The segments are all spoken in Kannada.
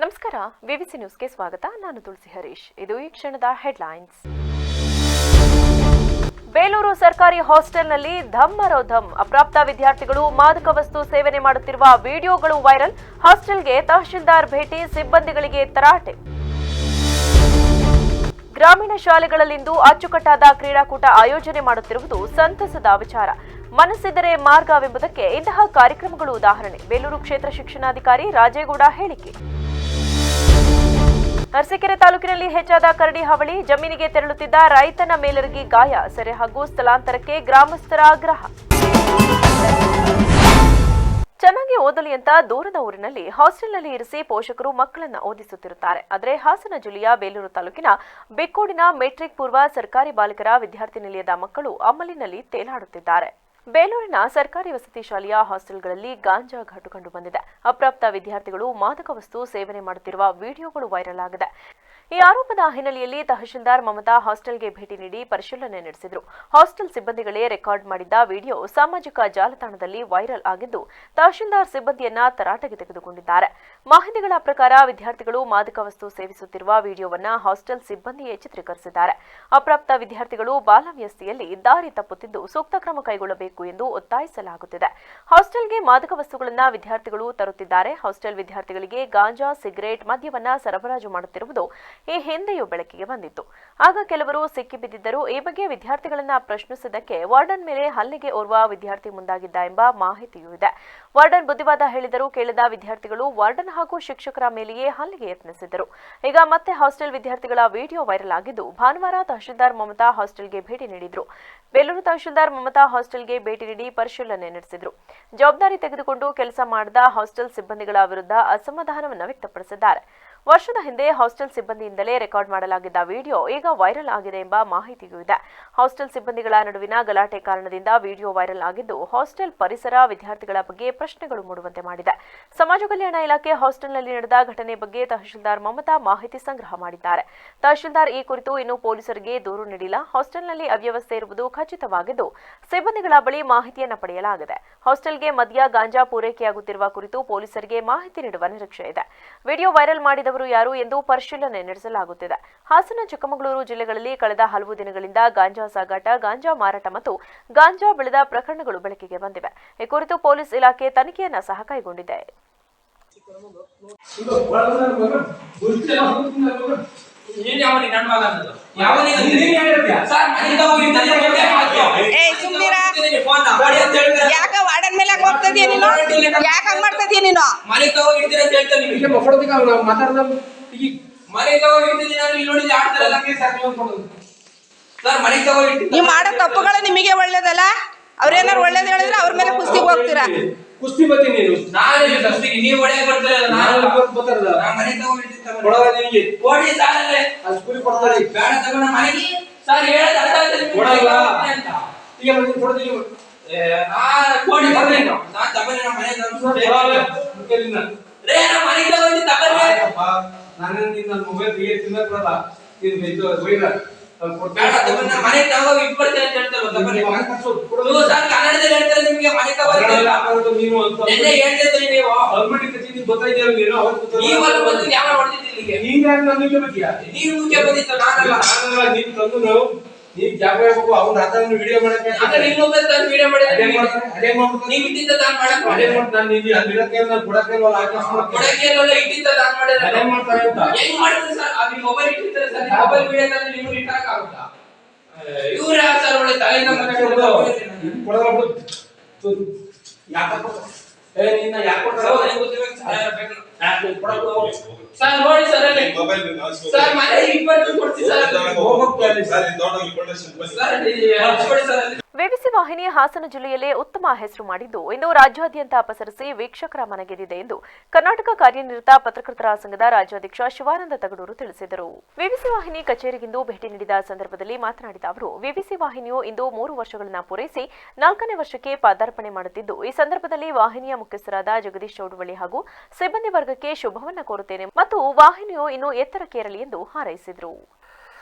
ನಮಸ್ಕಾರ, ವಿವಿಸಿ ನ್ಯೂಸ್ಗೆ ಸ್ವಾಗತ. ನಾನು ತುಳಸಿ ಹರೀಶ್. ಇದು ಈ ಕ್ಷಣದ ಹೆಡ್ಲೈನ್ಸ್. ಬೇಲೂರು ಸರ್ಕಾರಿ ಹಾಸ್ಟೆಲ್ನಲ್ಲಿ ಧಮ್ಮರೋ ಧಮ್. ಅಪ್ರಾಪ್ತ ವಿದ್ಯಾರ್ಥಿಗಳು ಮಾದಕ ವಸ್ತು ಸೇವನೆ ಮಾಡುತ್ತಿರುವ ವಿಡಿಯೋಗಳು ವೈರಲ್. ಹಾಸ್ಟೆಲ್ಗೆ ತಹಶೀಲ್ದಾರ್ ಭೇಟಿ, ಸಿಬ್ಬಂದಿಗಳಿಗೆ ತರಾಟೆ. ಗ್ರಾಮೀಣ ಶಾಲೆಗಳಲ್ಲಿಂದು ಅಚ್ಚುಕಟ್ಟಾದ ಕ್ರೀಡಾಕೂಟ ಆಯೋಜನೆ ಮಾಡುತ್ತಿರುವುದು ಸಂತಸದ ವಿಚಾರ. ಮನಸ್ಸಿದ್ದರೆ ಮಾರ್ಗವೆಂಬುದಕ್ಕೆ ಇಂತಹ ಕಾರ್ಯಕ್ರಮಗಳು ಉದಾಹರಣೆ. ಬೇಲೂರು ಕ್ಷೇತ್ರ ಶಿಕ್ಷಣಾಧಿಕಾರಿ ರಾಜೇಗೌಡ ಹೇಳಿಕೆ. ಅರಸೀಕೆರೆ ತಾಲೂಕಿನಲ್ಲಿ ಹೆಚ್ಚಾದ ಕರಡಿ ಹಾವಳಿ. ಜಮೀನಿಗೆ ತೆರಳುತ್ತಿದ್ದ ರೈತನ ಮೇಲೆರಗಿ ಗಾಯ. ಸೆರೆ ಹಾಗೂ ಸ್ಥಳಾಂತರಕ್ಕೆ ಗ್ರಾಮಸ್ಥರ ಆಗ್ರಹ. ಚೆನ್ನಾಗಿ ಓದಲಿ ಅಂತ ದೂರದ ಊರಿನಲ್ಲಿ ಹಾಸ್ಟೆಲ್ನಲ್ಲಿ ಇರಿಸಿ ಪೋಷಕರು ಮಕ್ಕಳನ್ನ ಓದಿಸುತ್ತಿರುತ್ತಾರೆ. ಆದರೆ ಹಾಸನ ಜಿಲ್ಲೆಯ ಬೇಲೂರು ತಾಲೂಕಿನ ಬೆಕ್ಕೋಡಿನ ಮೆಟ್ರಿಕ್ ಪೂರ್ವ ಸರ್ಕಾರಿ ಬಾಲಕರ ವಿದ್ಯಾರ್ಥಿ ನಿಲಯದ ಮಕ್ಕಳು ಅಮಲಿನಲ್ಲಿ ತೇಲಾಡುತ್ತಿದ್ದಾರೆ. ಬೇಲೂರಿನ ಸರ್ಕಾರಿ ವಸತಿ ಶಾಲೆಯ ಹಾಸ್ಟೆಲ್ಗಳಲ್ಲಿ ಗಾಂಜಾ ಘಾಟು ಕಂಡು ಬಂದಿದೆ. ಅಪ್ರಾಪ್ತ ವಿದ್ಯಾರ್ಥಿಗಳು ಮಾದಕ ವಸ್ತು ಸೇವನೆ ಮಾಡುತ್ತಿರುವ ವಿಡಿಯೋಗಳು ವೈರಲ್ ಆಗಿದೆ. ಈ ಆರೋಪದ ಹಿನ್ನೆಲೆಯಲ್ಲಿ ತಹಶೀಲ್ದಾರ್ ಮಮತಾ ಹಾಸ್ಟೆಲ್ಗೆ ಭೇಟಿ ನೀಡಿ ಪರಿಶೀಲನೆ ನಡೆಸಿದರು. ಹಾಸ್ಟೆಲ್ ಸಿಬ್ಬಂದಿಗಳೇ ರೆಕಾರ್ಡ್ ಮಾಡಿದ್ದ ವಿಡಿಯೋ ಸಾಮಾಜಿಕ ಜಾಲತಾಣದಲ್ಲಿ ವೈರಲ್ ಆಗಿದ್ದು, ತಹಶೀಲ್ದಾರ್ ಸಿಬ್ಬಂದಿಯನ್ನ ತರಾಟೆಗೆ ತೆಗೆದುಕೊಂಡಿದ್ದಾರೆ. ಮಾಹಿತಿಗಳ ಪ್ರಕಾರ ವಿದ್ಯಾರ್ಥಿಗಳು ಮಾದಕ ವಸ್ತು ಸೇವಿಸುತ್ತಿರುವ ವಿಡಿಯೋವನ್ನ ಹಾಸ್ಟೆಲ್ ಸಿಬ್ಬಂದಿಯೇ ಚಿತ್ರೀಕರಿಸಿದ್ದಾರೆ. ಅಪ್ರಾಪ್ತ ವಿದ್ಯಾರ್ಥಿಗಳು ಬಾಲವ್ಯಸ್ಥೆಯಲ್ಲಿ ದಾರಿ ತಪ್ಪುತ್ತಿದ್ದು, ಸೂಕ್ತ ಕ್ರಮ ಕೈಗೊಳ್ಳಬೇಕು ಎಂದು ಒತ್ತಾಯಿಸಲಾಗುತ್ತಿದೆ. ಹಾಸ್ಟೆಲ್ಗೆ ಮಾದಕ ವಸ್ತುಗಳನ್ನು ವಿದ್ಯಾರ್ಥಿಗಳು ತರುತ್ತಿದ್ದಾರೆ. ಹಾಸ್ಟೆಲ್ ವಿದ್ಯಾರ್ಥಿಗಳಿಗೆ ಗಾಂಜಾ, ಸಿಗರೇಟ್, ಮದ್ಯವನ್ನ ಸರಬರಾಜು ಮಾಡುತ್ತಿರುವುದು ಈ ಹಿಂದೆಯೂ ಬೆಳಕಿಗೆ ಬಂದಿತ್ತು. ಆಗ ಕೆಲವರು ಸಿಕ್ಕಿಬಿದ್ದಿದ್ದರು. ಈ ಬಗ್ಗೆ ವಿದ್ಯಾರ್ಥಿಗಳನ್ನ ಪ್ರಶ್ನಿಸಿದ್ದಕ್ಕೆ ವಾರ್ಡನ್ ಮೇಲೆ ಹಲ್ಲೆಗೆ ಓರ್ವ ವಿದ್ಯಾರ್ಥಿ ಮುಂದಾಗಿದ್ದ ಎಂಬ ಮಾಹಿತಿಯೂ ಇದೆ. ವಾರ್ಡನ್ ಬುದ್ಧಿವಾದ ಹೇಳಿದರೂ ಕೇಳಿದ ವಿದ್ಯಾರ್ಥಿಗಳು ವಾರ್ಡನ್ ಹಾಗೂ ಶಿಕ್ಷಕರ ಮೇಲೆಯೇ ಹಲ್ಲೆಗೆ ಯತ್ನಿಸಿದ್ದರು. ಈಗ ಮತ್ತೆ ಹಾಸ್ಟೆಲ್ ವಿದ್ಯಾರ್ಥಿಗಳ ವಿಡಿಯೋ ವೈರಲ್ ಆಗಿದ್ದು, ಭಾನುವಾರ ತಹಶೀಲ್ದಾರ್ ಮಮತಾ ಹಾಸ್ಟೆಲ್ಗೆ ಭೇಟಿ ನೀಡಿದ್ರು. ಬೇಲೂರು ತಹಶೀಲ್ದಾರ್ ಮಮತಾ ಹಾಸ್ಟೆಲ್ಗೆ ಭೇಟಿ ನೀಡಿ ಪರಿಶೀಲನೆ ನಡೆಸಿದ್ರು. ಜವಾಬ್ದಾರಿ ತೆಗೆದುಕೊಂಡು ಕೆಲಸ ಮಾಡದ ಹಾಸ್ಟೆಲ್ ಸಿಬ್ಬಂದಿಗಳ ವಿರುದ್ಧ ಅಸಮಾಧಾನವನ್ನು ವ್ಯಕ್ತಪಡಿಸಿದ್ದಾರೆ. ವರ್ಷದ ಹಿಂದೆ ಹಾಸ್ಟೆಲ್ ಸಿಬ್ಬಂದಿಯಿಂದಲೇ ರೆಕಾರ್ಡ್ ಮಾಡಲಾಗಿದ್ದ ವಿಡಿಯೋ ಈಗ ವೈರಲ್ ಆಗಿದೆ ಎಂಬ ಮಾಹಿತಿಯೂ ಇದೆ. ಹಾಸ್ಟೆಲ್ ಸಿಬ್ಬಂದಿಗಳ ನಡುವಿನ ಗಲಾಟೆ ಕಾರಣದಿಂದ ವಿಡಿಯೋ ವೈರಲ್ ಆಗಿದ್ದು, ಹಾಸ್ಟೆಲ್ ಪರಿಸರ, ವಿದ್ಯಾರ್ಥಿಗಳ ಬಗ್ಗೆ ಪ್ರಶ್ನೆಗಳು ಮೂಡುವಂತೆ ಮಾಡಿದೆ. ಸಮಾಜ ಕಲ್ಯಾಣ ಇಲಾಖೆ ಹಾಸ್ಟೆಲ್ನಲ್ಲಿ ನಡೆದ ಘಟನೆ ಬಗ್ಗೆ ತಹಶೀಲ್ದಾರ್ ಮಮತಾ ಮಾಹಿತಿ ಸಂಗ್ರಹ ಮಾಡಿದ್ದಾರೆ. ತಹಶೀಲ್ದಾರ್ ಈ ಕುರಿತು ಇನ್ನೂ ಪೊಲೀಸರಿಗೆ ದೂರು ನೀಡಿಲ್ಲ. ಹಾಸ್ಟೆಲ್ನಲ್ಲಿ ಅವ್ಯವಸ್ಥೆ ಇರುವುದು ಖಚಿತವಾಗಿದ್ದು, ಸಿಬ್ಬಂದಿಗಳ ಬಳಿ ಮಾಹಿತಿಯನ್ನು ಪಡೆಯಲಾಗಿದೆ. ಹಾಸ್ಟೆಲ್ಗೆ ಮದ್ಯ, ಗಾಂಜಾ ಪೂರೈಕೆಯಾಗುತ್ತಿರುವ ಕುರಿತು ಪೊಲೀಸರಿಗೆ ಮಾಹಿತಿ ನೀಡುವ ನಿರೀಕ್ಷೆ ಇದೆ. ವಿಡಿಯೋ ವೈರಲ್ ಮಾಡಿದವರು ಯಾರು ಎಂದು ಪರಿಶೀಲನೆ ನಡೆಸಲಾಗುತ್ತಿದೆ. ಹಾಸನ, ಚಿಕ್ಕಮಗಳೂರು ಜಿಲ್ಲೆಗಳಲ್ಲಿ ಕಳೆದ ಹಲವು ದಿನಗಳಿಂದ ಗಾಂಜಾ ಸಾಗಾಟ, ಗಾಂಜಾ ಮಾರಾಟ ಮತ್ತು ಗಾಂಜಾ ಬೆಳೆದ ಪ್ರಕರಣಗಳು ಬೆಳಕಿಗೆ ಬಂದಿವೆ. ಈ ಕುರಿತು ಪೊಲೀಸ್ ಇಲಾಖೆ ತನಿಖೆಯನ್ನು ಸಹ ಕೈಗೊಂಡಿದೆ. ನೀವು ಮಾಡೋ ತಪ್ಪುಗಳು ನಿಮಗೆ ಒಳ್ಳೇದಲ್ಲ. ಅವ್ರೇನಾರು ಒಳ್ಳೇದು ಹೇಳಿದ್ರೆ ಅವ್ರ ಮೇಲೆ ಕುಸ್ತಿಗೆ ಹೋಗ್ತೀರಾ. ಕುಸ್ತಿ ಬತ್ತಿ ನೀನು ನೀವು ಒಳ್ಳೆ ಬರ್ತಾರೆ. ನಾನು ಬರ್ತಾರಲ್ಲ ಮನೆ ತಗೊಂಡಿದ್ದೆ ನಿಮಗೆ ಕೋಡಿ ಸಾಲಲ್ಲೇ ಅದು ಸ್ಕೂಲಿಗೆ ಕೊಡ್ತಾರೆ. ಬೇಡ ತಗೊಂಡ ಮನೆಗೆ ಸರ್ ಹೇಳೋದು ಅರ್ಥ ಆಯ್ತು ಕೊಡಲ್ಲ ಅಂತ ಈಗ ಬಂದು ಕೊಡ್ತೀನಿ. ಕೋಡಿ ಬರ್ತೀನಿ ನಾನು ತಗೊಂಡೆ ನಮ್ಮ ಮನೆ ತಗೊಂಡು ರೇ ನಮ್ಮ ಮನೆ ತಗೊಂಡು ತಗೊಂಡೆ ನಾನು ನಿನ್ನ ಮೊಬೈಲ್ ತೆಗೆ ತಿನ್ನಕ್ ಬರಲ್ಲ. ಇದು ವೈರ ಬೇಡ ತಗೊಂಡ ಮನೆ ತಗೊಂಡು ಇಬ್ಬರ್ತೇನೆ ಅಂತ ಹೇಳ್ತಾರೆ. ತಗೊಂಡು ಸರ್ ಕನ್ನಡದಲ್ಲಿ ಹೇಳ್ತಾರೆ ನಿಮಗೆ ಮನೆ ತಗೊಂಡು ನೀನು ಅಂತ ಎನ್ನೇ ಹೇಳ್ತಿದ್ರಿ ನೀವು ಅಲ್ಮಡಿ ಕಚೇರಿ ಗೊತ್ತಾಯ್ತಿಲ್ಲ ನೀನು ಅವತ್ತು ನೀವಲ್ಲ ಬಂದು ಯಾವ ಹೊಡೆದಿದ್ರಿ ಇಲ್ಲಿಗೆ ನೀನು ಯಾಕೆ ನನಗೆ ಬದಿಯಾ ನೀವು ಮುಖ್ಯ ಬಂದಿತ್ತು ನಾನಲ್ಲ ನೀನು ತಂದು ನಾವು ನೀವು ಜಾಗ ಹೇಳ್ಬೇಕು. ಅವ್ನ ಅದನ್ನು ವಿಡಿಯೋ ಮಾಡಕ್ಕೆ ಅದನ್ನ ಇನ್ನೊಬ್ಬ ನಾನು ವಿಡಿಯೋ ಮಾಡಿದ್ರೆ ಅದೇ ಮಾಡ್ತೀನಿ. ನೀವು ಇಟ್ಟಿದ್ದ ನಾನು ಮಾಡಕ್ಕೆ ಅದೇ ಮಾಡ್ತೀನಿ. ನಾನು ಇಲ್ಲಿ ಅಲ್ಲಿರಕ್ಕೆ ನಾನು ಕೊಡಕ್ಕೆ ಇಲ್ಲ ಆಕಾಶ ಕೊಡಕ್ಕೆ ಇಲ್ಲ ಇಟ್ಟಿದ್ದ ನಾನು ಮಾಡಿದ್ರೆ ಅದೇ ಮಾಡ್ತಾರೆ ಅಂತ ಹೆಂಗ್ ಮಾಡ್ತೀನಿ ಸರ್. ಅದು ಮೊಬೈಲ್ ಇಟ್ಟಿದ್ರೆ ಸರ್ ಮೊಬೈಲ್ ವಿಡಿಯೋದಲ್ಲಿ ನೀವು ಇಟ್ಟಾಕ ಆಗುತ್ತಾ? ಇವ್ರು ಯಾರು ಸರ್ ಒಳ್ಳೆ ತಲೆಯಿಂದ ಮಾತಾಡೋದು ಕೊಡಲ್ಲ ಬಿಡು. ಯಾಕಪ್ಪ ಏ ನಿನ್ನ ಯಾಕೆ ಕೊಡ್ತಾರೋ ನನಗೆ ಗೊತ್ತಿಲ್ಲ ಸರ್. ನೋಡಿ ಸರ್ ಅಲ್ಲಿ ಮೊಬೈಲ್ ಸರ್ ಮನೆ ಇಬ್ಬರು ಕೊಡ್ತೀನಿ ಸರ್. ಹೋಗ್ಬೇಕು ಸರ್ ಸರ್. ವಿವಿಸಿ ವಾಹಿನಿ ಹಾಸನ ಜಿಲ್ಲೆಯಲ್ಲೇ ಉತ್ತಮ ಹೆಸರು ಮಾಡಿದ್ದು, ಇಂದು ರಾಜ್ಯಾದ್ಯಂತ ಪಸರಿಸಿ ವೀಕ್ಷಕರ ಮನಗೆದಿದೆ ಎಂದು ಕರ್ನಾಟಕ ಕಾರ್ಯನಿರತ ಪತ್ರಕರ್ತರ ಸಂಘದ ರಾಜ್ಯಾಧ್ಯಕ್ಷ ಶಿವಾನಂದ ತಗಡೂರು ತಿಳಿಸಿದರು. ವಿವಿಸಿ ವಾಹಿನಿ ಕಚೇರಿಗಿಂದು ಭೇಟಿ ನೀಡಿದ ಸಂದರ್ಭದಲ್ಲಿ ಮಾತನಾಡಿದ ಅವರು, ವಿವಿಸಿ ವಾಹಿನಿಯು ಇಂದು 3 ವರ್ಷಗಳನ್ನು ಪೂರೈಸಿ 4ನೇ ವರ್ಷಕ್ಕೆ ಪಾದಾರ್ಪಣೆ ಮಾಡುತ್ತಿದ್ದು, ಈ ಸಂದರ್ಭದಲ್ಲಿ ವಾಹಿನಿಯ ಮುಖ್ಯಸ್ಥರಾದ ಜಗದೀಶ್ ಚೌಡವಳ್ಳಿ ಹಾಗೂ ಸಿಬ್ಬಂದಿ ವರ್ಗಕ್ಕೆ ಶುಭವನ್ನ ಕೋರುತ್ತೇನೆ ಮತ್ತು ವಾಹಿನಿಯು ಇನ್ನೂ ಎತ್ತರಕ್ಕೇರಲಿ ಎಂದು ಹಾರೈಸಿದರು.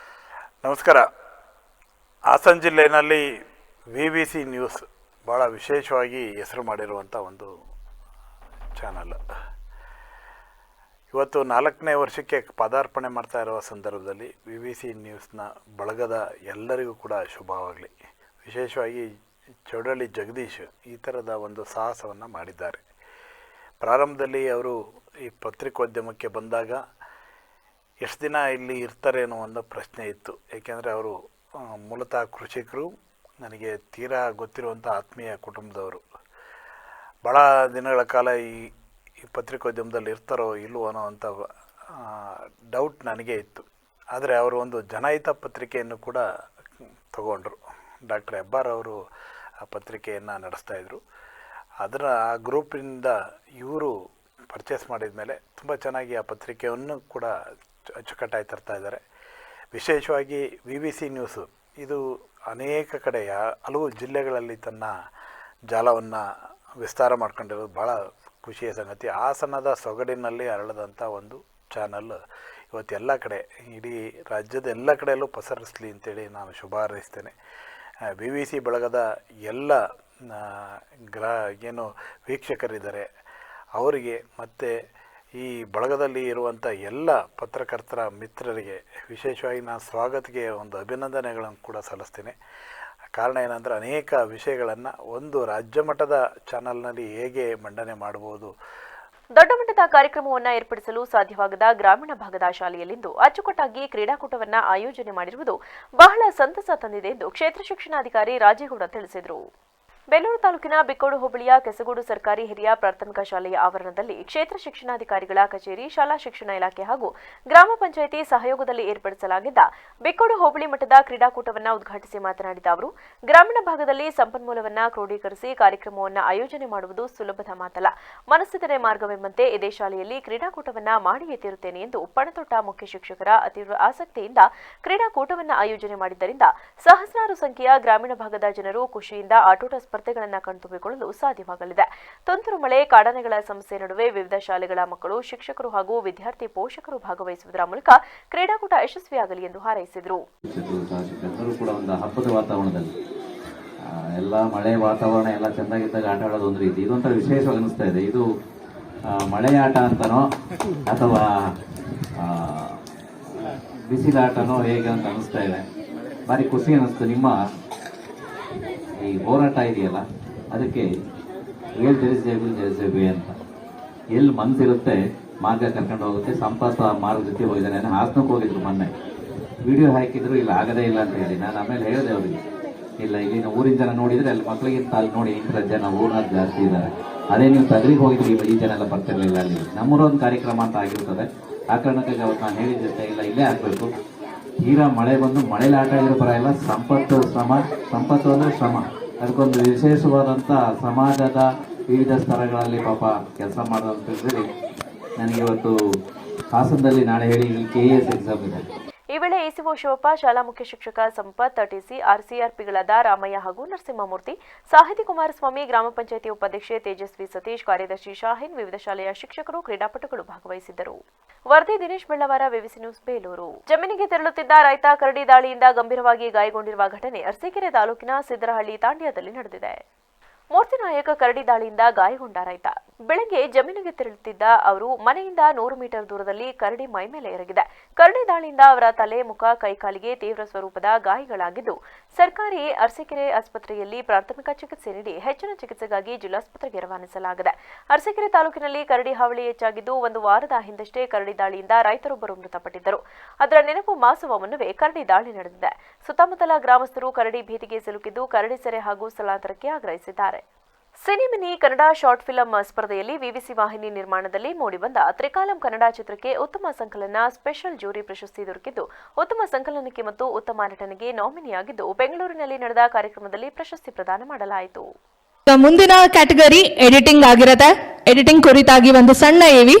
ನಮಸ್ಕಾರ. ಹಾಸನ ಜಿಲ್ಲೆಯಲ್ಲಿ ವಿವಿಸಿ ನ್ಯೂಸ್ ಭಾಳ ವಿಶೇಷವಾಗಿ ಹೆಸರು ಮಾಡಿರುವಂಥ ಒಂದು ಚಾನಲ್. ಇವತ್ತು 4ನೇ ವರ್ಷಕ್ಕೆ ಪದಾರ್ಪಣೆ ಮಾಡ್ತಾ ಇರುವ ಸಂದರ್ಭದಲ್ಲಿ BBC ನ್ಯೂಸ್ನ ಬಳಗದ ಎಲ್ಲರಿಗೂ ಕೂಡ ಶುಭವಾಗಲಿ. ವಿಶೇಷವಾಗಿ ಚೌಡಳ್ಳಿ ಜಗದೀಶ್ ಈ ಥರದ ಒಂದು ಸಾಹಸವನ್ನು ಮಾಡಿದ್ದಾರೆ. ಪ್ರಾರಂಭದಲ್ಲಿ ಅವರು ಈ ಪತ್ರಿಕೋದ್ಯಮಕ್ಕೆ ಬಂದಾಗ ಎಷ್ಟು ದಿನ ಇಲ್ಲಿ ಇರ್ತಾರೆ ಅನ್ನೋ ಒಂದು ಪ್ರಶ್ನೆ ಇತ್ತು. ಏಕೆಂದರೆ ಅವರು ಮೂಲತಃ ಕೃಷಿಕರು, ನನಗೆ ತೀರಾ ಗೊತ್ತಿರುವಂಥ ಆತ್ಮೀಯ ಕುಟುಂಬದವರು. ಭಾಳ ದಿನಗಳ ಕಾಲ ಈ ಪತ್ರಿಕೋದ್ಯಮದಲ್ಲಿ ಇರ್ತಾರೋ ಇಲ್ಲವೋ ಅನ್ನೋವಂಥ ಡೌಟ್ ನನಗೆ ಇತ್ತು. ಆದರೆ ಅವರು ಒಂದು ಜನಹಿತ ಪತ್ರಿಕೆಯನ್ನು ಕೂಡ ತಗೊಂಡ್ರು. ಡಾಕ್ಟರ್ ಹೆಬ್ಬಾರ್ ಅವರು ಆ ಪತ್ರಿಕೆಯನ್ನು ನಡೆಸ್ತಾಯಿದ್ರು. ಆ ಗ್ರೂಪಿನಿಂದ ಇವರು ಪರ್ಚೇಸ್ ಮಾಡಿದ ಮೇಲೆ ತುಂಬ ಚೆನ್ನಾಗಿ ಆ ಪತ್ರಿಕೆಯನ್ನು ಕೂಡ ಅಚ್ಚುಕಟ್ಟಾಗಿ ತರ್ತಾ ಇದ್ದಾರೆ. ವಿಶೇಷವಾಗಿ BBC ನ್ಯೂಸು ಇದು ಅನೇಕ ಕಡೆ ಹಲವು ಜಿಲ್ಲೆಗಳಲ್ಲಿ ತನ್ನ ಜಾಲವನ್ನು ವಿಸ್ತಾರ ಮಾಡ್ಕೊಂಡಿರೋದು ಭಾಳ ಖುಷಿಯ ಸಂಗತಿ. ಹಾಸನದ ಸೊಗಡಿನಲ್ಲಿ ಹರಳದಂಥ ಒಂದು ಚಾನಲ್ ಇವತ್ತು ಎಲ್ಲ ಕಡೆ, ಇಡೀ ರಾಜ್ಯದ ಎಲ್ಲ ಕಡೆಯಲ್ಲೂ ಪಸರಿಸಲಿ ಅಂತೇಳಿ ನಾನು ಶುಭ ಹಾರೈಸ್ತೇನೆ. BBC ಬಳಗದ ಎಲ್ಲ ಏನು ವೀಕ್ಷಕರಿದ್ದಾರೆ ಅವರಿಗೆ ಮತ್ತು ಈ ಬಳಗದಲ್ಲಿ ಇರುವಂಥ ಎಲ್ಲ ಪತ್ರಕರ್ತರ ಮಿತ್ರರಿಗೆ ವಿಶೇಷವಾಗಿ ನಾನು ಸ್ವಾಗತಿಗೆ ಒಂದು ಅಭಿನಂದನೆಗಳನ್ನು ಕೂಡ ಸಲ್ಲಿಸ್ತೇನೆ. ಕಾರಣ ಏನಂದರೆ ಅನೇಕ ವಿಷಯಗಳನ್ನು ಒಂದು ರಾಜ್ಯ ಮಟ್ಟದ ಚಾನಲ್ನಲ್ಲಿ ಹೇಗೆ ಮಂಡನೆ ಮಾಡ್ಬೋದು. ದೊಡ್ಡ ಮಟ್ಟದ ಕಾರ್ಯಕ್ರಮವನ್ನು ಏರ್ಪಡಿಸಲು ಸಾಧ್ಯವಾಗದ ಗ್ರಾಮೀಣ ಭಾಗದ ಶಾಲೆಯಲ್ಲಿಂದು ಅಚ್ಚುಕಟ್ಟಾಗಿ ಕ್ರೀಡಾಕೂಟವನ್ನು ಆಯೋಜನೆ ಮಾಡಿರುವುದು ಬಹಳ ಸಂತಸ ತಂದಿದೆ ಎಂದು ಕ್ಷೇತ್ರ ಶಿಕ್ಷಣಾಧಿಕಾರಿ ರಾಜೇಗೌಡ ತಿಳಿಸಿದರು. ಬೇಲೂರು ತಾಲೂಕಿನ ಬಿಕ್ಕೋಡು ಹೋಬಳಿಯ ಕೆಸಗೋಡು ಸರ್ಕಾರಿ ಹಿರಿಯ ಪ್ರಾಥಮಿಕ ಶಾಲೆಯ ಆವರಣದಲ್ಲಿ ಕ್ಷೇತ್ರ ಶಿಕ್ಷಣಾಧಿಕಾರಿಗಳ ಕಚೇರಿ, ಶಾಲಾ ಶಿಕ್ಷಣ ಇಲಾಖೆ ಹಾಗೂ ಗ್ರಾಮ ಪಂಚಾಯಿತಿ ಸಹಯೋಗದಲ್ಲಿ ಏರ್ಪಡಿಸಲಾಗಿದ್ದ ಬಿಕ್ಕೋಡು ಹೋಬಳಿ ಮಟ್ಟದ ಕ್ರೀಡಾಕೂಟವನ್ನು ಉದ್ಘಾಟಿಸಿ ಮಾತನಾಡಿದ ಅವರು, ಗ್ರಾಮೀಣ ಭಾಗದಲ್ಲಿ ಸಂಪನ್ಮೂಲವನ್ನು ಕ್ರೋಢೀಕರಿಸಿ ಕಾರ್ಯಕ್ರಮವನ್ನು ಆಯೋಜನೆ ಮಾಡುವುದು ಸುಲಭದ ಮಾತಲ್ಲ. ಮನಸ್ಸಿದರೆ ಮಾರ್ಗವೆಂಬಂತೆ ಇದೇ ಶಾಲೆಯಲ್ಲಿ ಕ್ರೀಡಾಕೂಟವನ್ನು ಮಾಡಿಯೇ ತೀರುತ್ತೇನೆ ಎಂದು ಪಣತೋಟ ಮುಖ್ಯ ಶಿಕ್ಷಕರ ಅತೀವ್ರ ಆಸಕ್ತಿಯಿಂದ ಕ್ರೀಡಾಕೂಟವನ್ನು ಆಯೋಜನೆ ಮಾಡಿದ್ದರಿಂದ ಸಹಸ್ರಾರು ಸಂಖ್ಯೆಯ ಗ್ರಾಮೀಣ ಭಾಗದ ಜನರು ಖುಷಿಯಿಂದ ಆಟೋಟ ಸ್ಪರ್ಧೆಗಳನ್ನು ಕಣ್ತುಂಬಿಕೊಳ್ಳಲು ಸಾಧ್ಯವಾಗಲಿದೆ. ತುಂತುರು ಮಳೆ, ಕಾಡಾನೆಗಳ ಸಮಸ್ಯೆ ನಡುವೆ ವಿವಿಧ ಶಾಲೆಗಳ ಮಕ್ಕಳು, ಶಿಕ್ಷಕರು ಹಾಗೂ ವಿದ್ಯಾರ್ಥಿ ಪೋಷಕರು ಭಾಗವಹಿಸುವುದರ ಮೂಲಕ ಕ್ರೀಡಾಕೂಟ ಯಶಸ್ವಿಯಾಗಲಿ ಎಂದು ಹಾರೈಸಿದರು. ಕೂಡ ಒಂದು ಹಬ್ಬದ ವಾತಾವರಣದಲ್ಲಿ ಎಲ್ಲ ಮಳೆ ವಾತಾವರಣ ಎಲ್ಲ ಚೆನ್ನಾಗಿದ್ದಾಗ ಆಟ ಆಡೋದು ಒಂದು ರೀತಿ, ಇದೊಂಥರ ವಿಶೇಷವಾಗಿ ಅನಿಸ್ತಾ ಇದೆ. ಇದು ಮಳೆಯಾಟ ಅಂತನೋ ಅಥವಾ ಬಿಸಿಲಾಟನೋ ಹೇಗೆ ಅಂತ ಅನಿಸ್ತಾ ಇದೆ. ಭಾರಿ ಖುಷಿ ಅನ್ನಿಸ್ತು. ನಿಮ್ಮ ಈ ಹೋರಾಟ ಇದೆಯಲ್ಲ, ಅದಕ್ಕೆ ರಿಯಲ್ ಜೆರಿಸೇಬಿ ಅಂತ ಎಲ್ಲಿ ಮನಸ್ಸಿರುತ್ತೆ ಮಾರ್ಗ ಕರ್ಕೊಂಡು ಹೋಗುತ್ತೆ. ಸಂಪತ್ ಮಾರ್ಗ ಜೊತೆ ಹೋಗಿದ್ದಾನೆ. ಹಾಸನಕ್ಕೆ ಹೋಗಿದ್ರು, ಮೊನ್ನೆ ವಿಡಿಯೋ ಹಾಕಿದ್ರು, ಇಲ್ಲ ಆಗದೇ ಇಲ್ಲ ಅಂತ ಹೇಳಿ. ನಾನು ಆಮೇಲೆ ಹೇಳಿದೆ ಅವರಿಗೆ, ಇಲ್ಲ ಇಲ್ಲಿನ ಊರಿನ ಜನ ನೋಡಿದ್ರೆ ಅಲ್ಲಿ ಮಕ್ಕಳಿಗಿಂತ ಅಲ್ಲಿ ನೋಡಿ ಇಂಥ ಜನ ಊರಿನ ಜಾಸ್ತಿ ಇದ್ದಾರೆ. ಅದೇ ನೀವು ತಗಲಿಗೆ ಹೋಗಿದ್ರಿ, ಈ ಜನ ಎಲ್ಲ ಬರ್ತಿರ್ಲಿಲ್ಲ. ಅಲ್ಲಿ ನಮ್ಮೂರೊಂದು ಕಾರ್ಯಕ್ರಮ ಅಂತ ಆಗಿರ್ತದೆ. ಆ ಕಾರಣಕ್ಕಾಗಿ ಅವತ್ತು ನಾನು ಹೇಳಿದ್ದೆ, ಇಲ್ಲ ಇಲ್ಲೇ ಆಗಬೇಕು. ತೀರಾ ಮಳೆ ಬಂದು ಮಳೆಯಲ್ಲಿ ಆಟ ಆಡಿರೋ ಪರ ಇಲ್ಲ. ಸಂಪತ್ತು ಅಂದರೆ ಶ್ರಮ. ಅದಕ್ಕೊಂದು ವಿಶೇಷವಾದಂಥ ಸಮಾಜದ ವಿವಿಧ ಸ್ತರಗಳಲ್ಲಿ ಪಾಪ ಕೆಲಸ ಮಾಡೋದಂತೇಳಿ ನನಗೆ ಇವತ್ತು ಹಾಸನದಲ್ಲಿ ನಾಳೆ ಹೇಳಿ KS ಎಕ್ಸಾಮ್ ಇದೆ. ಈ ವೇಳೆ ಎಸಿಒ ಶಿವಪ್ಪ, ಶಾಲಾ ಮುಖ್ಯ ಶಿಕ್ಷಕ ಸಂಪತ್, ಟಿಸಿ, RCRPಗಳಾದ ರಾಮಯ್ಯ ಹಾಗೂ ನರಸಿಂಹಮೂರ್ತಿ, ಸಾಹಿತಿ ಕುಮಾರಸ್ವಾಮಿ, ಗ್ರಾಮ ಪಂಚಾಯಿತಿ ಉಪಾಧ್ಯಕ್ಷೆ ತೇಜಸ್ವಿ ಸತೀಶ್, ಕಾರ್ಯದರ್ಶಿ ಶಾಹೀನ್, ವಿವಿಧ ಶಾಲೆಯ ಶಿಕ್ಷಕರು, ಕ್ರೀಡಾಪಟುಗಳು ಭಾಗವಹಿಸಿದ್ದರು. ವರದಿ ದಿನೇಶ್ ಬೆಳ್ಳವಾರ, BBC ನ್ಯೂಸ್, ಬೇಲೂರು. ಜಮೀನಿಗೆ ತೆರಳುತ್ತಿದ್ದ ರೈತ ಕರಡಿ ದಾಳಿಯಿಂದ ಗಂಭೀರವಾಗಿ ಗಾಯಗೊಂಡಿರುವ ಘಟನೆ ಅರಸೀಕೆರೆ ತಾಲೂಕಿನ ಸಿದ್ದರಹಳ್ಳಿ ತಾಂಡ್ಯದಲ್ಲಿ ನಡೆದಿದೆ. ಮೂರ್ತಿನಾಯಕ ಕರಡಿ ದಾಳಿಯಿಂದ ಗಾಯಗೊಂಡ ರೈತ. ಬೆಳಗ್ಗೆ ಜಮೀನಿಗೆ ತೆರಳುತ್ತಿದ್ದ ಅವರು ಮನೆಯಿಂದ 100 ಮೀಟರ್ ದೂರದಲ್ಲಿ ಕರಡಿ ಮೈಮೇಲೆ ಎರಗಿದೆ. ಕರಡಿ ದಾಳಿಯಿಂದ ಅವರ ತಲೆ, ಮುಖ, ಕೈಕಾಲಿಗೆ ತೀವ್ರ ಸ್ವರೂಪದ ಗಾಯಗಳಾಗಿದ್ದು, ಸರ್ಕಾರಿ ಅರಸೀಕೆರೆ ಆಸ್ಪತ್ರೆಯಲ್ಲಿ ಪ್ರಾಥಮಿಕ ಚಿಕಿತ್ಸೆ ನೀಡಿ ಹೆಚ್ಚಿನ ಚಿಕಿತ್ಸೆಗಾಗಿ ಜಿಲ್ಲಾಸ್ಪತ್ರೆಗೆ ರವಾನಿಸಲಾಗಿದೆ. ಅರಸೀಕೆರೆ ತಾಲೂಕಿನಲ್ಲಿ ಕರಡಿ ಹಾವಳಿ ಹೆಚ್ಚಾಗಿದ್ದು, ಒಂದು ವಾರದ ಹಿಂದಷ್ಟೇ ಕರಡಿ ದಾಳಿಯಿಂದ ರೈತರೊಬ್ಬರು ಮೃತಪಟ್ಟಿದ್ದರು. ಅದರ ನೆನಪು ಮಾಸುವ ಮುನ್ನವೇ ಕರಡಿ ದಾಳಿ ನಡೆದಿದೆ. ಸುತ್ತಮುತ್ತಲ ಗ್ರಾಮಸ್ಥರು ಕರಡಿ ಭೀತಿಗೆ ಸಿಲುಕಿದ್ದು ಕರಡಿ ಸೆರೆ ಹಾಗೂ ಸ್ಥಳಾಂತರಕ್ಕೆ ಆಗ್ರಹಿಸಿದ್ದಾರೆ. ಸಿನಿಮಿನಿ ಕನ್ನಡ ಶಾರ್ಟ್ ಫಿಲ್ಮ್ ಸ್ಪರ್ಧೆಯಲ್ಲಿ BBC ವಾಹಿನಿ ನಿರ್ಮಾಣದಲ್ಲಿ ಮೂಡಿಬಂದ ತ್ರಿಕಾಲಂ ಕನ್ನಡ ಚಿತ್ರಕ್ಕೆ ಉತ್ತಮ ಸಂಕಲನ ಸ್ಪೆಷಲ್ ಜೂರಿ ಪ್ರಶಸ್ತಿ ದೊರಕಿದ್ದು, ಉತ್ತಮ ಸಂಕಲನಕ್ಕೆ ಮತ್ತು ಉತ್ತಮ ನಟನೆಗೆ ನಾಮಿನಿಯಾಗಿದ್ದು, ಬೆಂಗಳೂರಿನಲ್ಲಿ ನಡೆದ ಕಾರ್ಯಕ್ರಮದಲ್ಲಿ ಪ್ರಶಸ್ತಿ ಪ್ರದಾನ ಮಾಡಲಾಯಿತು. ಮುಂದಿನ ಕ್ಯಾಟಗರಿ ಎಡಿಟಿಂಗ್ ಆಗಿರುತ್ತೆ. ಎಡಿಟಿಂಗ್ ಕುರಿತಾಗಿ ಒಂದು ಸಣ್ಣ ಏವಿ.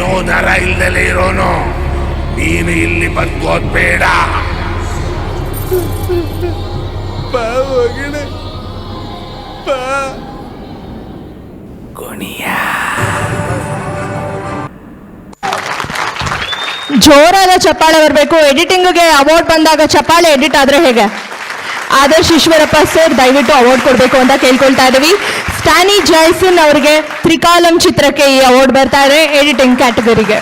ನೀನು ನರ ಇಲ್ದಲೇ ಇರೋನು, ನೀನು ಇಲ್ಲಿ ಬದುಕೋದ್ ಬೇಡ. ಜೋರಾದ ಚಪ್ಪಾಳೆ ಬರಬೇಕು. ಎಡಿಟಿಂಗ್ಗೆ ಅವಾರ್ಡ್ ಬಂದಾಗ ಚಪ್ಪಾಳೆ ಎಡಿಟ್ ಆದ್ರೆ ಹೇಗೆ? ಆದರ್ಶ್ ಈಶ್ವರಪ್ಪ ಸರ್ ದಯವಿಟ್ಟು ಅವಾರ್ಡ್ ಕೊಡಬೇಕು ಅಂತ ಕೇಳ್ಕೊಳ್ತಾ ಇದ್ದೀವಿ. ಸ್ಟ್ಯಾನಿ ಜಾಯ್ಸನ್ ಅವರಿಗೆ ತ್ರಿಕಾಲಂ ಚಿತ್ರಕ್ಕೆ ಈ ಅವಾರ್ಡ್ ಬರ್ತಾ ಇದೆ ಎಡಿಟಿಂಗ್ ಕ್ಯಾಟಗರಿಗೆ.